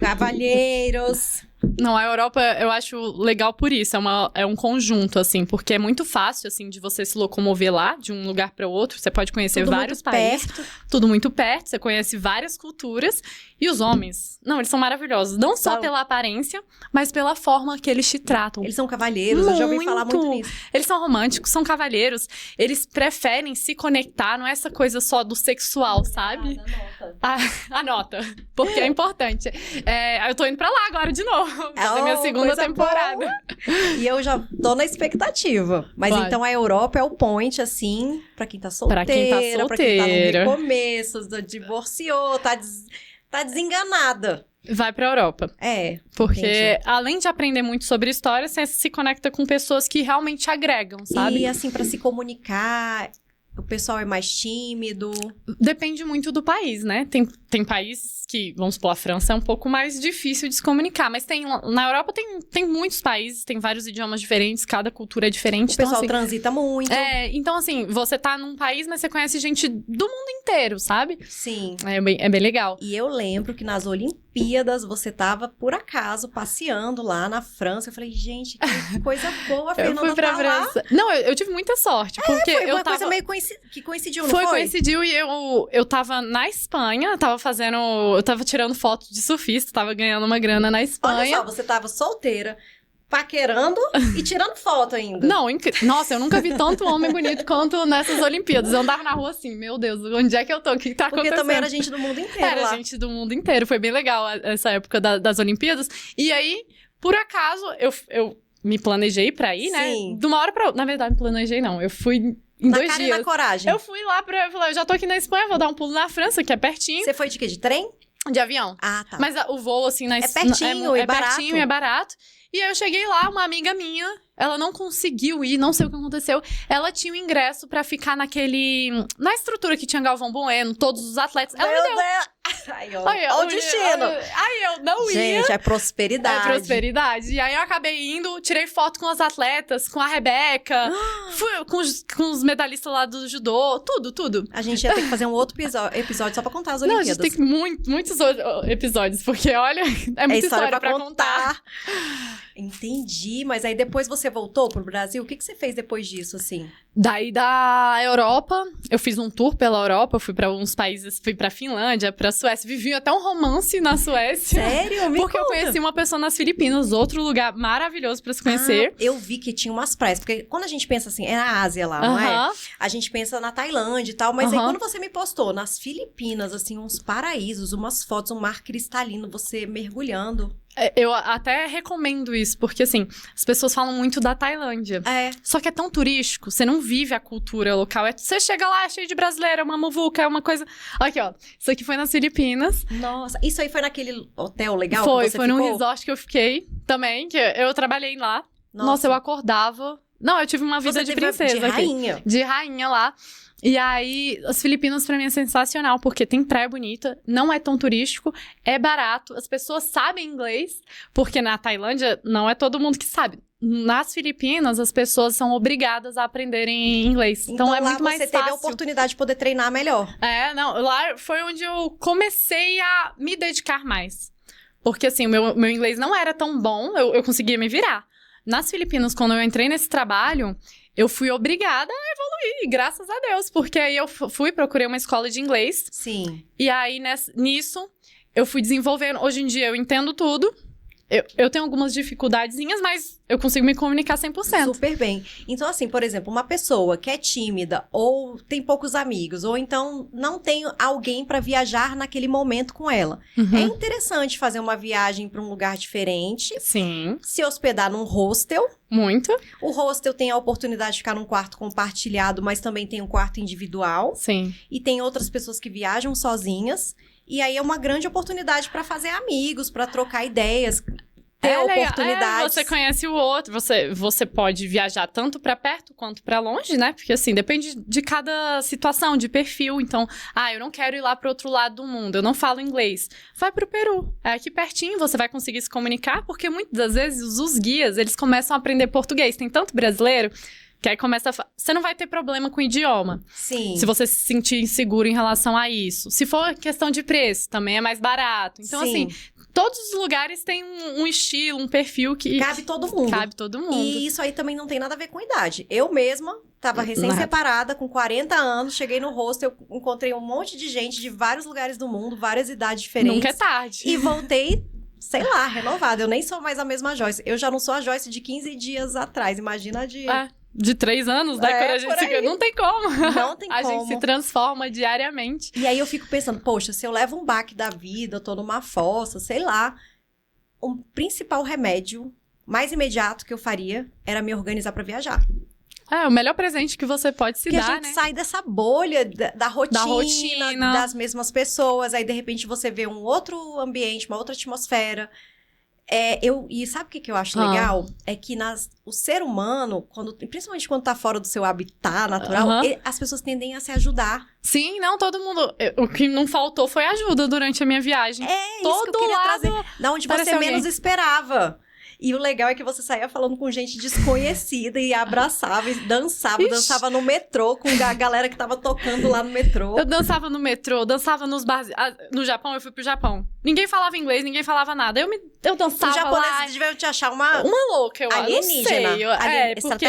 Speaker 2: cavalheiros.
Speaker 1: Não, a Europa eu acho legal por isso, é um conjunto, assim, porque é muito fácil, assim, de você se locomover lá, de um lugar para outro, você pode conhecer vários países. Tudo muito perto, você conhece várias culturas, e os homens, eles são maravilhosos, não só pela aparência, mas pela forma que eles te tratam.
Speaker 2: Eles são cavalheiros, eu já ouvi falar muito nisso.
Speaker 1: Eles são românticos, são cavalheiros, eles preferem se conectar, não é essa coisa só do sexual, sabe? Anota, porque é importante. Eu tô indo pra lá agora de novo. Essa é a minha segunda temporada.
Speaker 2: Boa. E eu já tô na expectativa. Mas então a Europa é o point, assim, pra quem tá solteira, pra quem tá no recomeço, divorciou, tá desenganada.
Speaker 1: Vai pra Europa. Porque além de aprender muito sobre história, você se conecta com pessoas que realmente agregam, sabe?
Speaker 2: E assim, pra se comunicar... O pessoal é mais tímido?
Speaker 1: Depende muito do país, né? Tem países que, vamos supor, a França é um pouco mais difícil de se comunicar. Mas na Europa tem muitos países, tem vários idiomas diferentes, cada cultura é diferente.
Speaker 2: O pessoal transita muito.
Speaker 1: Então, assim, você tá num país, mas você conhece gente do mundo inteiro, sabe?
Speaker 2: Sim.
Speaker 1: É bem legal.
Speaker 2: E eu lembro que nas Olimpíadas, você tava, por acaso, passeando lá na França. Eu falei, gente, que coisa boa, a Fernanda.
Speaker 1: Eu fui pra França. Não, eu tive muita sorte, porque
Speaker 2: foi uma coisa meio que coincidiu, não foi?
Speaker 1: Coincidiu, e eu tava na Espanha, eu tava tirando foto de surfista, tava ganhando uma grana na Espanha.
Speaker 2: Olha só, você tava solteira, paquerando e tirando foto ainda.
Speaker 1: Não, nossa, eu nunca vi tanto homem bonito quanto nessas Olimpíadas. Eu andava na rua assim, meu Deus, onde é que eu tô? O que tá acontecendo?
Speaker 2: Porque também era gente do mundo inteiro
Speaker 1: Era
Speaker 2: lá.
Speaker 1: gente do mundo inteiro, foi bem legal essa época das Olimpíadas. E aí, por acaso, eu me planejei pra ir, né?
Speaker 2: Sim.
Speaker 1: De uma hora pra outra. Na verdade, não planejei, não. Eu fui em 2 dias.
Speaker 2: Na cara e na coragem.
Speaker 1: Eu fui lá eu já tô aqui na Espanha, vou dar um pulo na França, que é pertinho.
Speaker 2: Você foi de quê? De trem?
Speaker 1: De avião.
Speaker 2: Ah, tá.
Speaker 1: Mas o voo, assim,
Speaker 2: é pertinho, é barato.
Speaker 1: Pertinho, é barato. E aí eu cheguei lá, uma amiga minha, ela não conseguiu ir, não sei o que aconteceu. Ela tinha o ingresso pra ficar na estrutura que tinha Galvão Bueno, todos os atletas. Ela me deu.
Speaker 2: Aí, ó, o destino.
Speaker 1: Aí eu não ia.
Speaker 2: Gente, é prosperidade.
Speaker 1: É prosperidade. E aí eu acabei indo, tirei foto com as atletas, com a Rebeca, fui com os medalhistas lá do judô, tudo.
Speaker 2: A gente ia ter que fazer um outro episódio só pra contar as Olimpíadas.
Speaker 1: Não, a gente tem muitos episódios, porque olha, é muita história pra contar.
Speaker 2: Entendi, mas aí depois você voltou pro Brasil? O que você fez depois disso, assim?
Speaker 1: Daí da Europa, eu fiz um tour pela Europa, fui pra alguns países, fui pra Finlândia, pra Suécia, vivi até um romance na Suécia.
Speaker 2: Sério? Me
Speaker 1: Porque eu
Speaker 2: conta.
Speaker 1: conheci uma pessoa nas Filipinas, outro lugar maravilhoso pra se conhecer.
Speaker 2: Ah, eu vi que tinha umas praias, porque quando a gente pensa assim, é na Ásia lá, não é?
Speaker 1: Aham.
Speaker 2: A gente pensa na Tailândia e tal, mas aí
Speaker 1: Aham.
Speaker 2: quando você me postou nas Filipinas, assim, uns paraísos, umas fotos, um mar cristalino, você mergulhando.
Speaker 1: Eu até recomendo isso, porque assim, as pessoas falam muito da Tailândia.
Speaker 2: É,
Speaker 1: Só que é tão turístico, você não vive a cultura local. Você chega lá, é cheio de brasileiro, é uma muvuca, é uma coisa... Aqui, ó. Isso aqui foi nas Filipinas.
Speaker 2: nossa. Isso aí foi naquele hotel legal
Speaker 1: Foi,
Speaker 2: que você
Speaker 1: foi
Speaker 2: ficou?
Speaker 1: num resort que eu fiquei também, que eu trabalhei lá. Nossa, eu acordava... Não, eu tive uma vida
Speaker 2: Você
Speaker 1: de
Speaker 2: teve
Speaker 1: princesa
Speaker 2: de
Speaker 1: aqui.
Speaker 2: rainha.
Speaker 1: De rainha lá. E aí, as Filipinas pra mim é sensacional, porque tem praia bonita, não é tão turístico, é barato, as pessoas sabem inglês, porque na Tailândia não é todo mundo que sabe. Nas Filipinas, as pessoas são obrigadas a aprenderem inglês. Então é
Speaker 2: lá
Speaker 1: muito mais
Speaker 2: você
Speaker 1: fácil.
Speaker 2: teve a oportunidade de poder treinar melhor.
Speaker 1: Não, lá foi onde eu comecei a me dedicar mais. Porque assim, o meu inglês não era tão bom, eu conseguia me virar. Nas Filipinas, quando eu entrei nesse trabalho, eu fui obrigada a evoluir, graças a Deus. Porque aí eu procurei uma escola de inglês.
Speaker 2: Sim.
Speaker 1: E aí, nisso, eu fui desenvolvendo. Hoje em dia, eu entendo tudo. Eu tenho algumas dificuldadezinhas, mas eu consigo me comunicar 100%.
Speaker 2: Super bem. Então, assim, por exemplo, uma pessoa que é tímida ou tem poucos amigos, ou então não tem alguém para viajar naquele momento com ela.
Speaker 1: Uhum.
Speaker 2: É interessante fazer uma viagem para um lugar diferente,
Speaker 1: Sim,
Speaker 2: se hospedar num hostel.
Speaker 1: muito.
Speaker 2: O hostel tem a oportunidade de ficar num quarto compartilhado, mas também tem um quarto individual.
Speaker 1: Sim.
Speaker 2: E tem outras pessoas que viajam sozinhas. E aí é uma grande oportunidade para fazer amigos, para trocar ideias, ter
Speaker 1: legal.
Speaker 2: oportunidades.
Speaker 1: Você conhece o outro, você pode viajar tanto pra perto quanto pra longe, né? Porque assim, depende de cada situação, de perfil. Então, eu não quero ir lá pro outro lado do mundo, eu não falo inglês. Vai pro Peru, é aqui pertinho, você vai conseguir se comunicar, porque muitas das vezes os guias, eles começam a aprender português. Tem tanto brasileiro que aí começa você não vai ter problema com o idioma.
Speaker 2: Sim.
Speaker 1: Se você se sentir inseguro em relação a isso. Se for questão de preço, também é mais barato. Então,
Speaker 2: Sim.
Speaker 1: assim, todos os lugares têm um estilo, um perfil que...
Speaker 2: Cabe todo mundo.
Speaker 1: Cabe todo mundo.
Speaker 2: E isso aí também não tem nada a ver com idade. Eu mesma tava recém-separada, com 40 anos, cheguei no hostel, encontrei um monte de gente de vários lugares do mundo, várias idades diferentes.
Speaker 1: Nunca é tarde.
Speaker 2: E voltei, sei lá, renovada. Eu nem sou mais a mesma Joyce. Eu já não sou a Joyce de 15 dias atrás. Imagina a de...
Speaker 1: De 3 anos, né? Quando a gente se... Não tem como.
Speaker 2: Não tem
Speaker 1: A
Speaker 2: como.
Speaker 1: gente se transforma diariamente.
Speaker 2: E aí eu fico pensando, poxa, se eu levo um baque da vida, eu tô numa fossa, sei lá. O principal remédio mais imediato que eu faria era me organizar pra viajar.
Speaker 1: O melhor presente que você pode se
Speaker 2: Porque
Speaker 1: dar,
Speaker 2: a gente
Speaker 1: né?
Speaker 2: sai dessa bolha da rotina,
Speaker 1: rotina.
Speaker 2: das mesmas pessoas. Aí, de repente, você vê um outro ambiente, uma outra atmosfera. E sabe o que eu acho legal? É que o ser humano, principalmente quando tá fora do seu habitat natural, as pessoas tendem a se ajudar.
Speaker 1: Sim, não, todo mundo... O que não faltou foi ajuda durante a minha viagem.
Speaker 2: É
Speaker 1: Todo
Speaker 2: isso que eu queria
Speaker 1: lado
Speaker 2: trazer. Da onde você
Speaker 1: apareceu
Speaker 2: menos
Speaker 1: alguém.
Speaker 2: esperava. E o legal é que você saía falando com gente desconhecida e abraçava e dançava.
Speaker 1: Ixi.
Speaker 2: Dançava no metrô com a galera que tava tocando lá no metrô.
Speaker 1: Eu dançava no metrô, dançava nos bares... No Japão, eu fui pro Japão. Ninguém falava inglês, ninguém falava nada. Eu dançava
Speaker 2: Os
Speaker 1: lá...
Speaker 2: japoneses deviam te achar uma
Speaker 1: louca, eu acho.
Speaker 2: alienígena.
Speaker 1: Não sei. Porque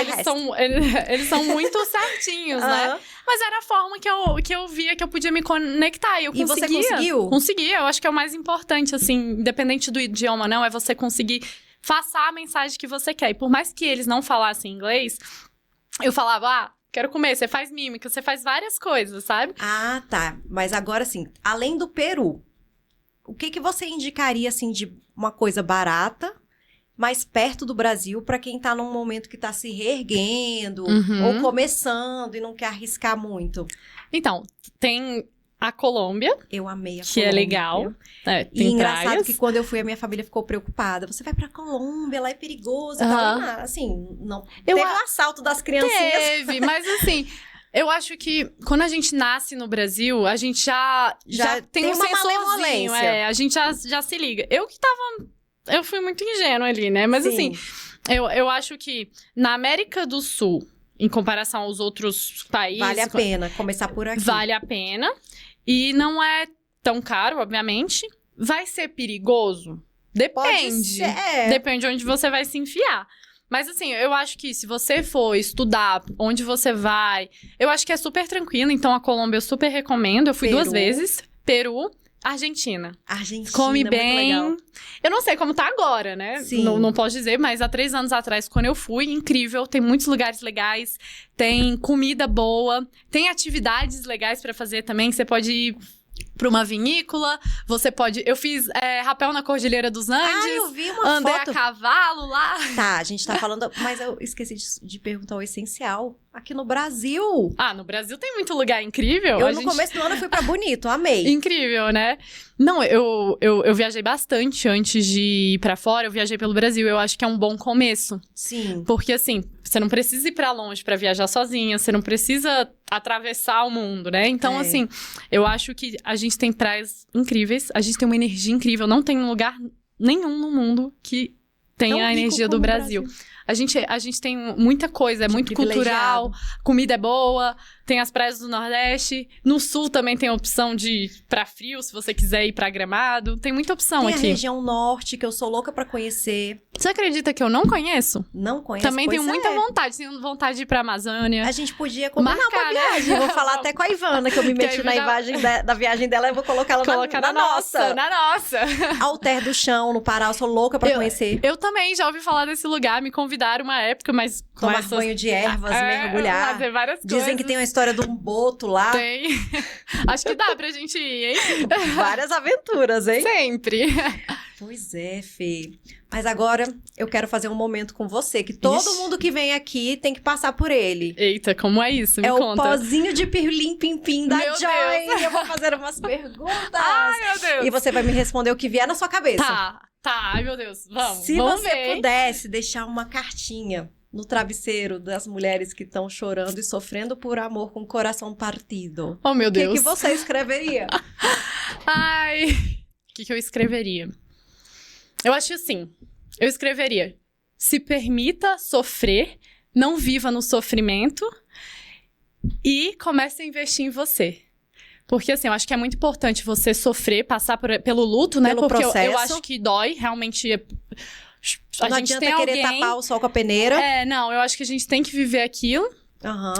Speaker 1: eles são muito certinhos, né?
Speaker 2: Aham.
Speaker 1: Mas era a forma que eu via que eu podia me conectar. E eu
Speaker 2: E
Speaker 1: conseguia.
Speaker 2: você conseguiu?
Speaker 1: Conseguia. Eu acho que é o mais importante, assim, independente do idioma, não, é você conseguir passar a mensagem que você quer. E por mais que eles não falassem inglês, eu falava, quero comer, você faz mímica, você faz várias coisas, sabe?
Speaker 2: Ah, tá. Mas agora, assim, além do Peru, o que você indicaria, assim, de uma coisa barata, mais perto do Brasil, pra quem tá num momento que tá se reerguendo, ou começando e não quer arriscar muito?
Speaker 1: Então, tem a Colômbia,
Speaker 2: Eu amei a
Speaker 1: que
Speaker 2: Colômbia.
Speaker 1: é legal.
Speaker 2: E
Speaker 1: Tem
Speaker 2: engraçado
Speaker 1: praias.
Speaker 2: que quando eu fui, a minha família ficou preocupada. Você vai pra Colômbia, lá é perigoso e tal.
Speaker 1: Aham.
Speaker 2: Assim, não...
Speaker 1: Eu
Speaker 2: Teve um assalto das criancinhas.
Speaker 1: Teve, mas assim... Eu acho que quando a gente nasce no Brasil, a gente já tem um
Speaker 2: uma
Speaker 1: sensorzinho,
Speaker 2: malemolência.
Speaker 1: a gente já se liga. Eu fui muito ingênua ali, né? Mas
Speaker 2: Sim.
Speaker 1: assim, eu acho que na América do Sul, em comparação aos outros países...
Speaker 2: Vale a pena começar por aqui.
Speaker 1: Vale a pena. E não é tão caro, obviamente. Vai ser perigoso? Depende. Depende de onde você vai se enfiar. Mas assim, eu acho que se você for estudar onde você vai, eu acho que é super tranquilo. Então, a Colômbia eu super recomendo. Eu fui 2 vezes. Peru, Argentina. Come bem.
Speaker 2: Muito legal.
Speaker 1: Eu não sei como tá agora, né?
Speaker 2: Sim.
Speaker 1: Não posso dizer, mas há 3 anos atrás, quando eu fui, incrível. Tem muitos lugares legais, tem comida boa, tem atividades legais pra fazer também. Você pode ir pra uma vinícola, você pode... Eu fiz rapel na Cordilheira dos Andes.
Speaker 2: Eu vi uma
Speaker 1: andei
Speaker 2: foto.
Speaker 1: a cavalo lá.
Speaker 2: Tá, a gente tá falando... Mas eu esqueci de perguntar o essencial. Aqui no Brasil.
Speaker 1: No Brasil tem muito lugar incrível.
Speaker 2: No começo do ano eu fui pra Bonito, amei.
Speaker 1: Incrível, né? Não, eu viajei bastante antes de ir pra fora. Eu viajei pelo Brasil. Eu acho que é um bom começo.
Speaker 2: Sim.
Speaker 1: Porque, assim, você não precisa ir pra longe pra viajar sozinha. Você não precisa atravessar o mundo, né? Então, assim, eu acho que a gente tem praias incríveis. A gente tem uma energia incrível. Não tem lugar nenhum no mundo que tenha a energia do Brasil. A gente tem muita coisa, é muito cultural, comida é boa, tem as praias do Nordeste. No Sul também tem a opção de ir pra frio, se você quiser ir pra Gramado. Tem muita opção aqui.
Speaker 2: Tem a região Norte, que eu sou louca pra conhecer.
Speaker 1: Você acredita que eu não conheço?
Speaker 2: Não conheço,
Speaker 1: Também tenho muita vontade. Tenho vontade de ir pra Amazônia.
Speaker 2: A gente podia combinar uma viagem.
Speaker 1: Né?
Speaker 2: Vou falar até com a Ivana, que eu me meti na imagem da viagem dela. Eu vou colocar ela na nossa.
Speaker 1: Na nossa.
Speaker 2: Alter do Chão, no Pará. Eu sou louca pra conhecer.
Speaker 1: Eu também já ouvi falar desse lugar. Me convidaram uma época, mas...
Speaker 2: Tomar banho de ervas, mergulhar.
Speaker 1: Fazer várias
Speaker 2: Dizem
Speaker 1: coisas.
Speaker 2: que tem uma história de um boto lá.
Speaker 1: Tem. Acho que dá pra gente ir, hein?
Speaker 2: Várias aventuras, hein?
Speaker 1: Sempre.
Speaker 2: Pois é, Fê. Mas agora eu quero fazer um momento com você, que todo mundo que vem aqui tem que passar por ele.
Speaker 1: Eita, como é isso? Me conta.
Speaker 2: O pozinho de pirlim-pim-pim da
Speaker 1: Meu
Speaker 2: Joy.
Speaker 1: Deus.
Speaker 2: Eu vou fazer umas perguntas.
Speaker 1: Ai, meu Deus.
Speaker 2: E você vai me responder o que vier na sua cabeça.
Speaker 1: Tá. Ai, meu Deus. Vamos
Speaker 2: Se
Speaker 1: vamos
Speaker 2: você
Speaker 1: ver.
Speaker 2: pudesse deixar uma cartinha no travesseiro das mulheres que estão chorando e sofrendo por amor com o coração partido.
Speaker 1: Oh, meu Deus.
Speaker 2: O que você escreveria?
Speaker 1: Ai, o que eu escreveria? Eu acho assim, eu escreveria: se permita sofrer, não viva no sofrimento e comece a investir em você. Porque, assim, eu acho que é muito importante você sofrer, passar pelo luto, né?
Speaker 2: Pelo
Speaker 1: porque
Speaker 2: processo.
Speaker 1: eu acho que dói, realmente...
Speaker 2: Não adianta querer tapar o sol com a peneira.
Speaker 1: Não, eu acho que a gente tem que viver aquilo,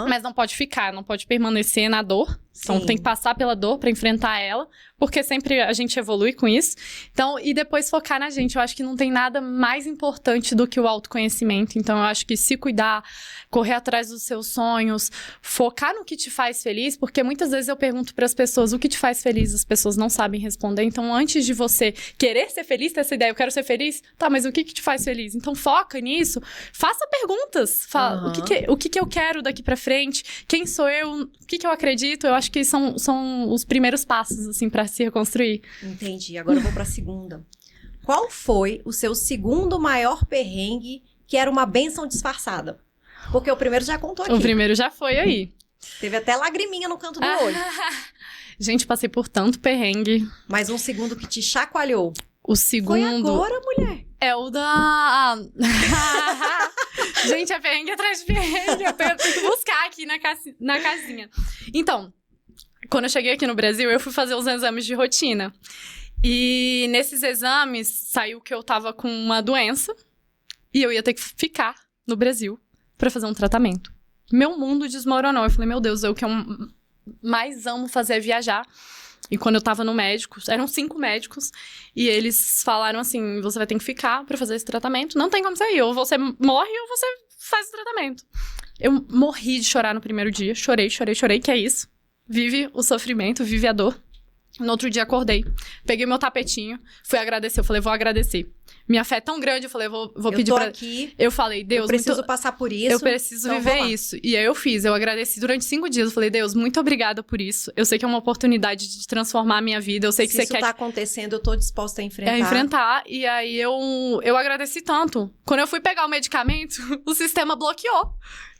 Speaker 1: mas não pode ficar, não pode permanecer na dor. Então, tem que passar pela dor pra enfrentar ela, porque sempre a gente evolui com isso. Então, e depois focar na gente. Eu acho que não tem nada mais importante do que o autoconhecimento. Então, eu acho que se cuidar, correr atrás dos seus sonhos, focar no que te faz feliz, porque muitas vezes eu pergunto pras pessoas o que te faz feliz, as pessoas não sabem responder. Então, antes de você querer ser feliz, ter essa ideia, eu quero ser feliz, tá, mas o que te faz feliz? Então, foca nisso, faça perguntas. Fala, o que eu quero daqui pra frente? Quem sou eu? O que eu acredito? Eu acho que são os primeiros passos, assim, pra se reconstruir.
Speaker 2: Entendi. Agora eu vou pra segunda. Qual foi o seu segundo maior perrengue que era uma bênção disfarçada? Porque o primeiro já contou aqui.
Speaker 1: O primeiro já foi aí.
Speaker 2: Teve até lagriminha no canto do olho.
Speaker 1: Gente, passei por tanto perrengue.
Speaker 2: Mas um segundo que te chacoalhou.
Speaker 1: O segundo...
Speaker 2: Foi agora, mulher.
Speaker 1: É o da... Gente, é perrengue atrás de perrengue. Eu tenho que buscar aqui na casinha. Então, quando eu cheguei aqui no Brasil, eu fui fazer os exames de rotina. E nesses exames, saiu que eu tava com uma doença. E eu ia ter que ficar no Brasil pra fazer um tratamento. Meu mundo desmoronou. Eu falei, meu Deus, o que eu mais amo fazer é viajar. E quando eu tava no médico, eram 5 médicos, e eles falaram assim, você vai ter que ficar pra fazer esse tratamento, não tem como você ir, ou você morre ou você faz o tratamento. Eu morri de chorar no primeiro dia, chorei, que é isso. Vive o sofrimento, vive a dor. No outro dia acordei, peguei meu tapetinho, fui agradecer, eu falei, vou agradecer. Minha fé é tão grande, eu falei, vou pedir pra...
Speaker 2: aqui,
Speaker 1: eu falei, Deus...
Speaker 2: Eu preciso passar por isso.
Speaker 1: Eu preciso viver isso. E aí eu fiz, eu agradeci durante 5 dias. Eu falei, Deus, muito obrigada por isso. Eu sei que é uma oportunidade de transformar a minha vida. Eu sei que você quer...
Speaker 2: Se isso tá acontecendo, eu tô disposta a enfrentar.
Speaker 1: É enfrentar. E aí eu agradeci tanto. Quando eu fui pegar o medicamento, o sistema bloqueou.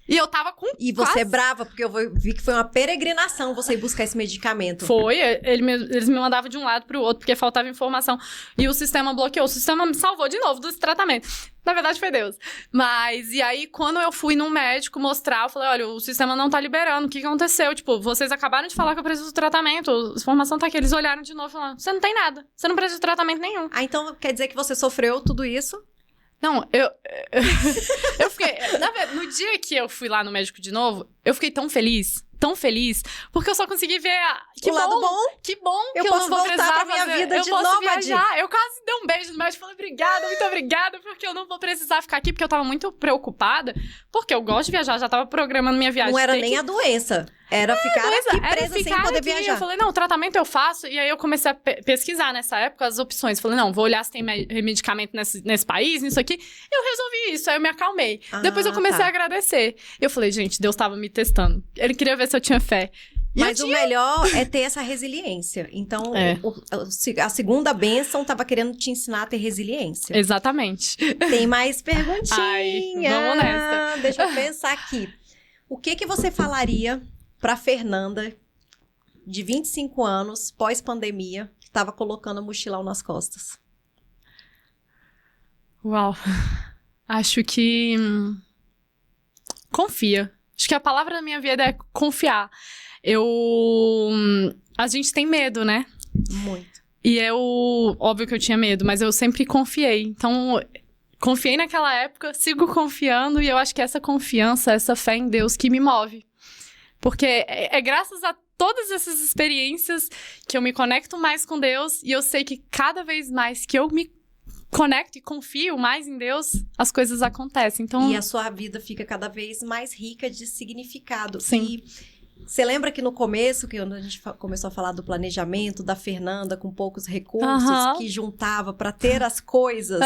Speaker 1: E eu tava com...
Speaker 2: E você é brava, porque eu vi que foi uma peregrinação você ir buscar esse medicamento.
Speaker 1: Foi. Eles me mandavam de um lado pro outro, porque faltava informação. E o sistema bloqueou. O sistema salvou de novo desse tratamento. Na verdade, foi Deus. Mas, e aí, quando eu fui num médico mostrar, eu falei, olha, o sistema não tá liberando, o que aconteceu? Tipo, vocês acabaram de falar que eu preciso de tratamento, a informação tá aqui. Eles olharam de novo e falaram, você não tem nada, você não precisa de tratamento nenhum.
Speaker 2: Ah, então quer dizer que você sofreu tudo isso?
Speaker 1: Não, eu fiquei... No dia que eu fui lá no médico de novo, eu fiquei tão feliz, porque eu só consegui ver que
Speaker 2: lado bom.
Speaker 1: Que bom
Speaker 2: Eu
Speaker 1: que eu
Speaker 2: posso
Speaker 1: não vou
Speaker 2: voltar
Speaker 1: precisar
Speaker 2: pra minha
Speaker 1: fazer.
Speaker 2: vida
Speaker 1: Eu
Speaker 2: de
Speaker 1: posso
Speaker 2: nômade.
Speaker 1: viajar. Eu quase dei um beijo no médico e falei, obrigada, muito obrigada, porque eu não vou precisar ficar aqui, porque eu tava muito preocupada, porque eu gosto de viajar, já tava programando minha viagem.
Speaker 2: Não era nem a doença, era ficar aqui presa sem poder viajar.
Speaker 1: Eu falei, não, o tratamento eu faço, e aí eu comecei a pesquisar nessa época as opções. Falei, não, vou olhar se tem medicamento nesse país, nisso aqui. Eu resolvi isso, aí eu me acalmei. Depois eu comecei a agradecer. Eu falei, gente, Deus tava me testando. Ele queria ver se eu tinha fé.
Speaker 2: Mas o melhor é ter essa resiliência. Então, a segunda bênção estava querendo te ensinar a ter resiliência.
Speaker 1: Exatamente.
Speaker 2: Tem mais perguntinhas.
Speaker 1: Ai, vamos nessa.
Speaker 2: Deixa eu pensar aqui. O que você falaria pra Fernanda, de 25 anos, pós-pandemia, que estava colocando o mochilão nas costas?
Speaker 1: Uau. Acho que... confia. Acho que a palavra da minha vida é confiar. A gente tem medo, né?
Speaker 2: Muito.
Speaker 1: E óbvio que eu tinha medo, mas eu sempre confiei. Então, confiei naquela época, sigo confiando, e eu acho que essa confiança, essa fé em Deus que me move. Porque é graças a todas essas experiências que eu me conecto mais com Deus, e eu sei que cada vez mais que eu me conecto e confio mais em Deus, as coisas acontecem. Então...
Speaker 2: E a sua vida fica cada vez mais rica de significado.
Speaker 1: Sim.
Speaker 2: E você lembra que no começo, quando a gente começou a falar do planejamento da Fernanda com poucos recursos, que juntava para ter as coisas,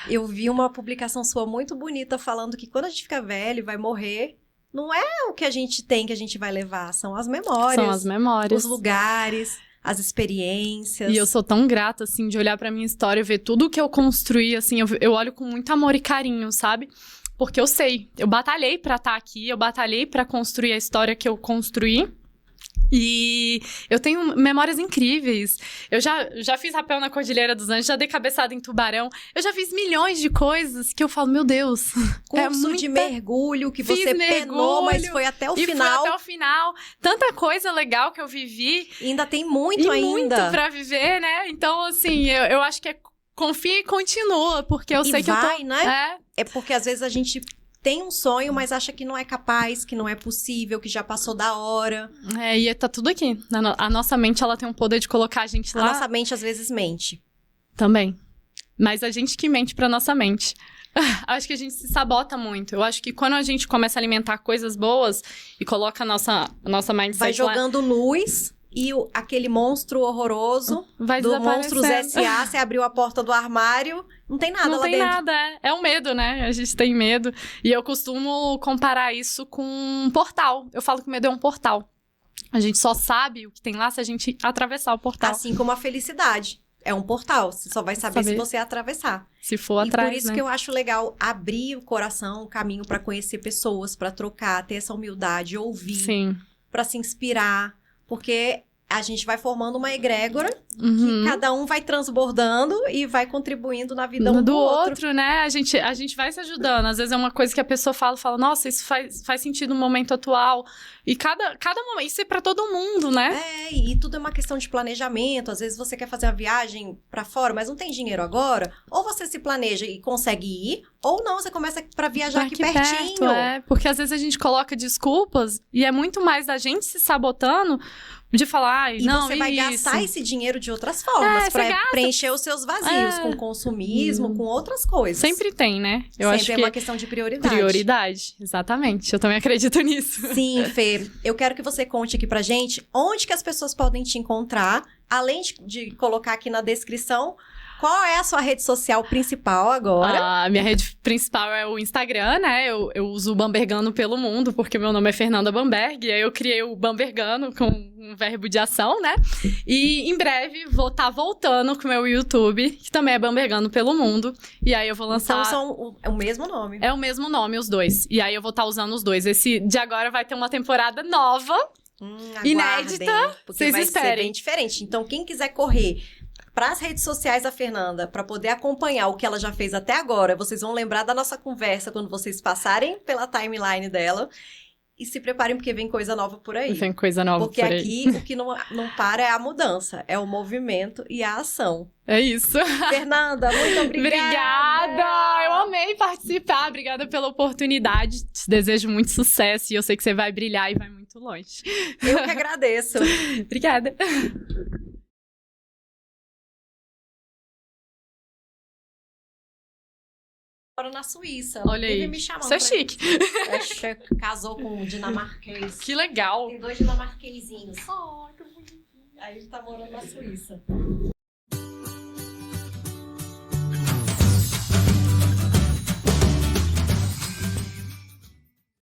Speaker 2: eu vi uma publicação sua muito bonita falando que quando a gente fica velho e vai morrer, não é o que a gente tem que a gente vai levar, são as memórias.
Speaker 1: São as memórias.
Speaker 2: Os lugares, as experiências.
Speaker 1: E eu sou tão grata, assim, de olhar pra minha história e ver tudo que eu construí, assim, eu olho com muito amor e carinho, sabe? Porque eu sei, eu batalhei pra estar aqui, eu batalhei pra construir a história que eu construí. E eu tenho memórias incríveis. Eu já fiz rapel na Cordilheira dos Anjos, já dei cabeçada em Tubarão. Eu já fiz milhões de coisas que eu falo, meu Deus.
Speaker 2: Curso de mergulho que você penou, mas foi até o final.
Speaker 1: Foi até o final. Tanta coisa legal que eu vivi.
Speaker 2: E ainda tem muito ainda.
Speaker 1: Muito pra viver, né? Então, assim, eu acho que confia e continua, porque eu sei que eu tô...
Speaker 2: né? É porque às vezes a gente tem um sonho, mas acha que não é capaz, que não é possível, que já passou da hora.
Speaker 1: E tá tudo aqui. A nossa mente, ela tem um poder de colocar a gente lá.
Speaker 2: A nossa mente às vezes mente.
Speaker 1: Também. Mas a gente que mente pra nossa mente. Acho que a gente se sabota muito. Eu acho que quando a gente começa a alimentar coisas boas e coloca a nossa mindset
Speaker 2: vai jogando luz... E aquele monstro horroroso
Speaker 1: vai
Speaker 2: do Monstros S.A., você abriu a porta do armário, não tem nada lá dentro.
Speaker 1: Não tem nada, é o medo, né? A gente tem medo. E eu costumo comparar isso com um portal. Eu falo que o medo é um portal. A gente só sabe o que tem lá se a gente atravessar o portal.
Speaker 2: Assim como a felicidade. É um portal, você só vai saber se você atravessar.
Speaker 1: Se for atrás,
Speaker 2: por isso, né? Que eu acho legal abrir o coração, o caminho para conhecer pessoas, para trocar, ter essa humildade, ouvir, para se inspirar. Porque a gente vai formando uma egrégora que cada um vai transbordando e vai contribuindo na vida um do outro,
Speaker 1: né? A gente vai se ajudando. Às vezes é uma coisa que a pessoa fala, nossa, isso faz sentido no momento atual. E cada momento, isso é pra todo mundo, né?
Speaker 2: E tudo é uma questão de planejamento. Às vezes você quer fazer uma viagem pra fora, mas não tem dinheiro agora. Ou você se planeja e consegue ir, ou não, você começa pra viajar aqui pertinho.
Speaker 1: Porque às vezes a gente coloca desculpas e é muito mais da gente se sabotando de falar, não,
Speaker 2: você vai gastar esse dinheiro de outras formas pra preencher os seus vazios, com consumismo, com outras coisas.
Speaker 1: Sempre tem, né?
Speaker 2: Eu acho que é uma questão de prioridade.
Speaker 1: Prioridade, exatamente. Eu também acredito nisso.
Speaker 2: Sim, Fê. Eu quero que você conte aqui pra gente onde que as pessoas podem te encontrar, além de colocar aqui na descrição. Qual é a sua rede social principal agora?
Speaker 1: A minha rede principal é o Instagram, né? Eu uso o Bambergano pelo mundo, porque meu nome é Fernanda Bamberg. E aí eu criei o Bambergano com um verbo de ação, né? E em breve vou estar voltando com o meu YouTube, que também é Bambergano pelo mundo. E aí eu vou lançar...
Speaker 2: Então são o mesmo nome.
Speaker 1: É o mesmo nome, os dois. E aí eu vou estar usando os dois. Esse de agora vai ter uma temporada nova, inédita.
Speaker 2: Porque vai ser bem diferente. Então quem quiser correr... para as redes sociais da Fernanda, para poder acompanhar o que ela já fez até agora. Vocês vão lembrar da nossa conversa quando vocês passarem pela timeline dela. E se preparem, porque vem coisa nova por aí.
Speaker 1: Vem coisa nova
Speaker 2: porque
Speaker 1: por aí.
Speaker 2: Porque aqui o que não para é a mudança, é o movimento e a ação.
Speaker 1: É isso.
Speaker 2: Fernanda, muito obrigada!
Speaker 1: Obrigada! Eu amei participar. Obrigada pela oportunidade. Te desejo muito sucesso e eu sei que você vai brilhar e vai muito longe.
Speaker 2: Eu que agradeço.
Speaker 1: Obrigada.
Speaker 2: Agora na Suíça.
Speaker 1: Olha aí.
Speaker 2: Me chamando
Speaker 1: Isso é chique.
Speaker 2: Casou com um dinamarquês.
Speaker 1: Que legal.
Speaker 2: Tem 2 dinamarquesinhos. Oh, que bonitinho. Aí ele tá morando na Suíça.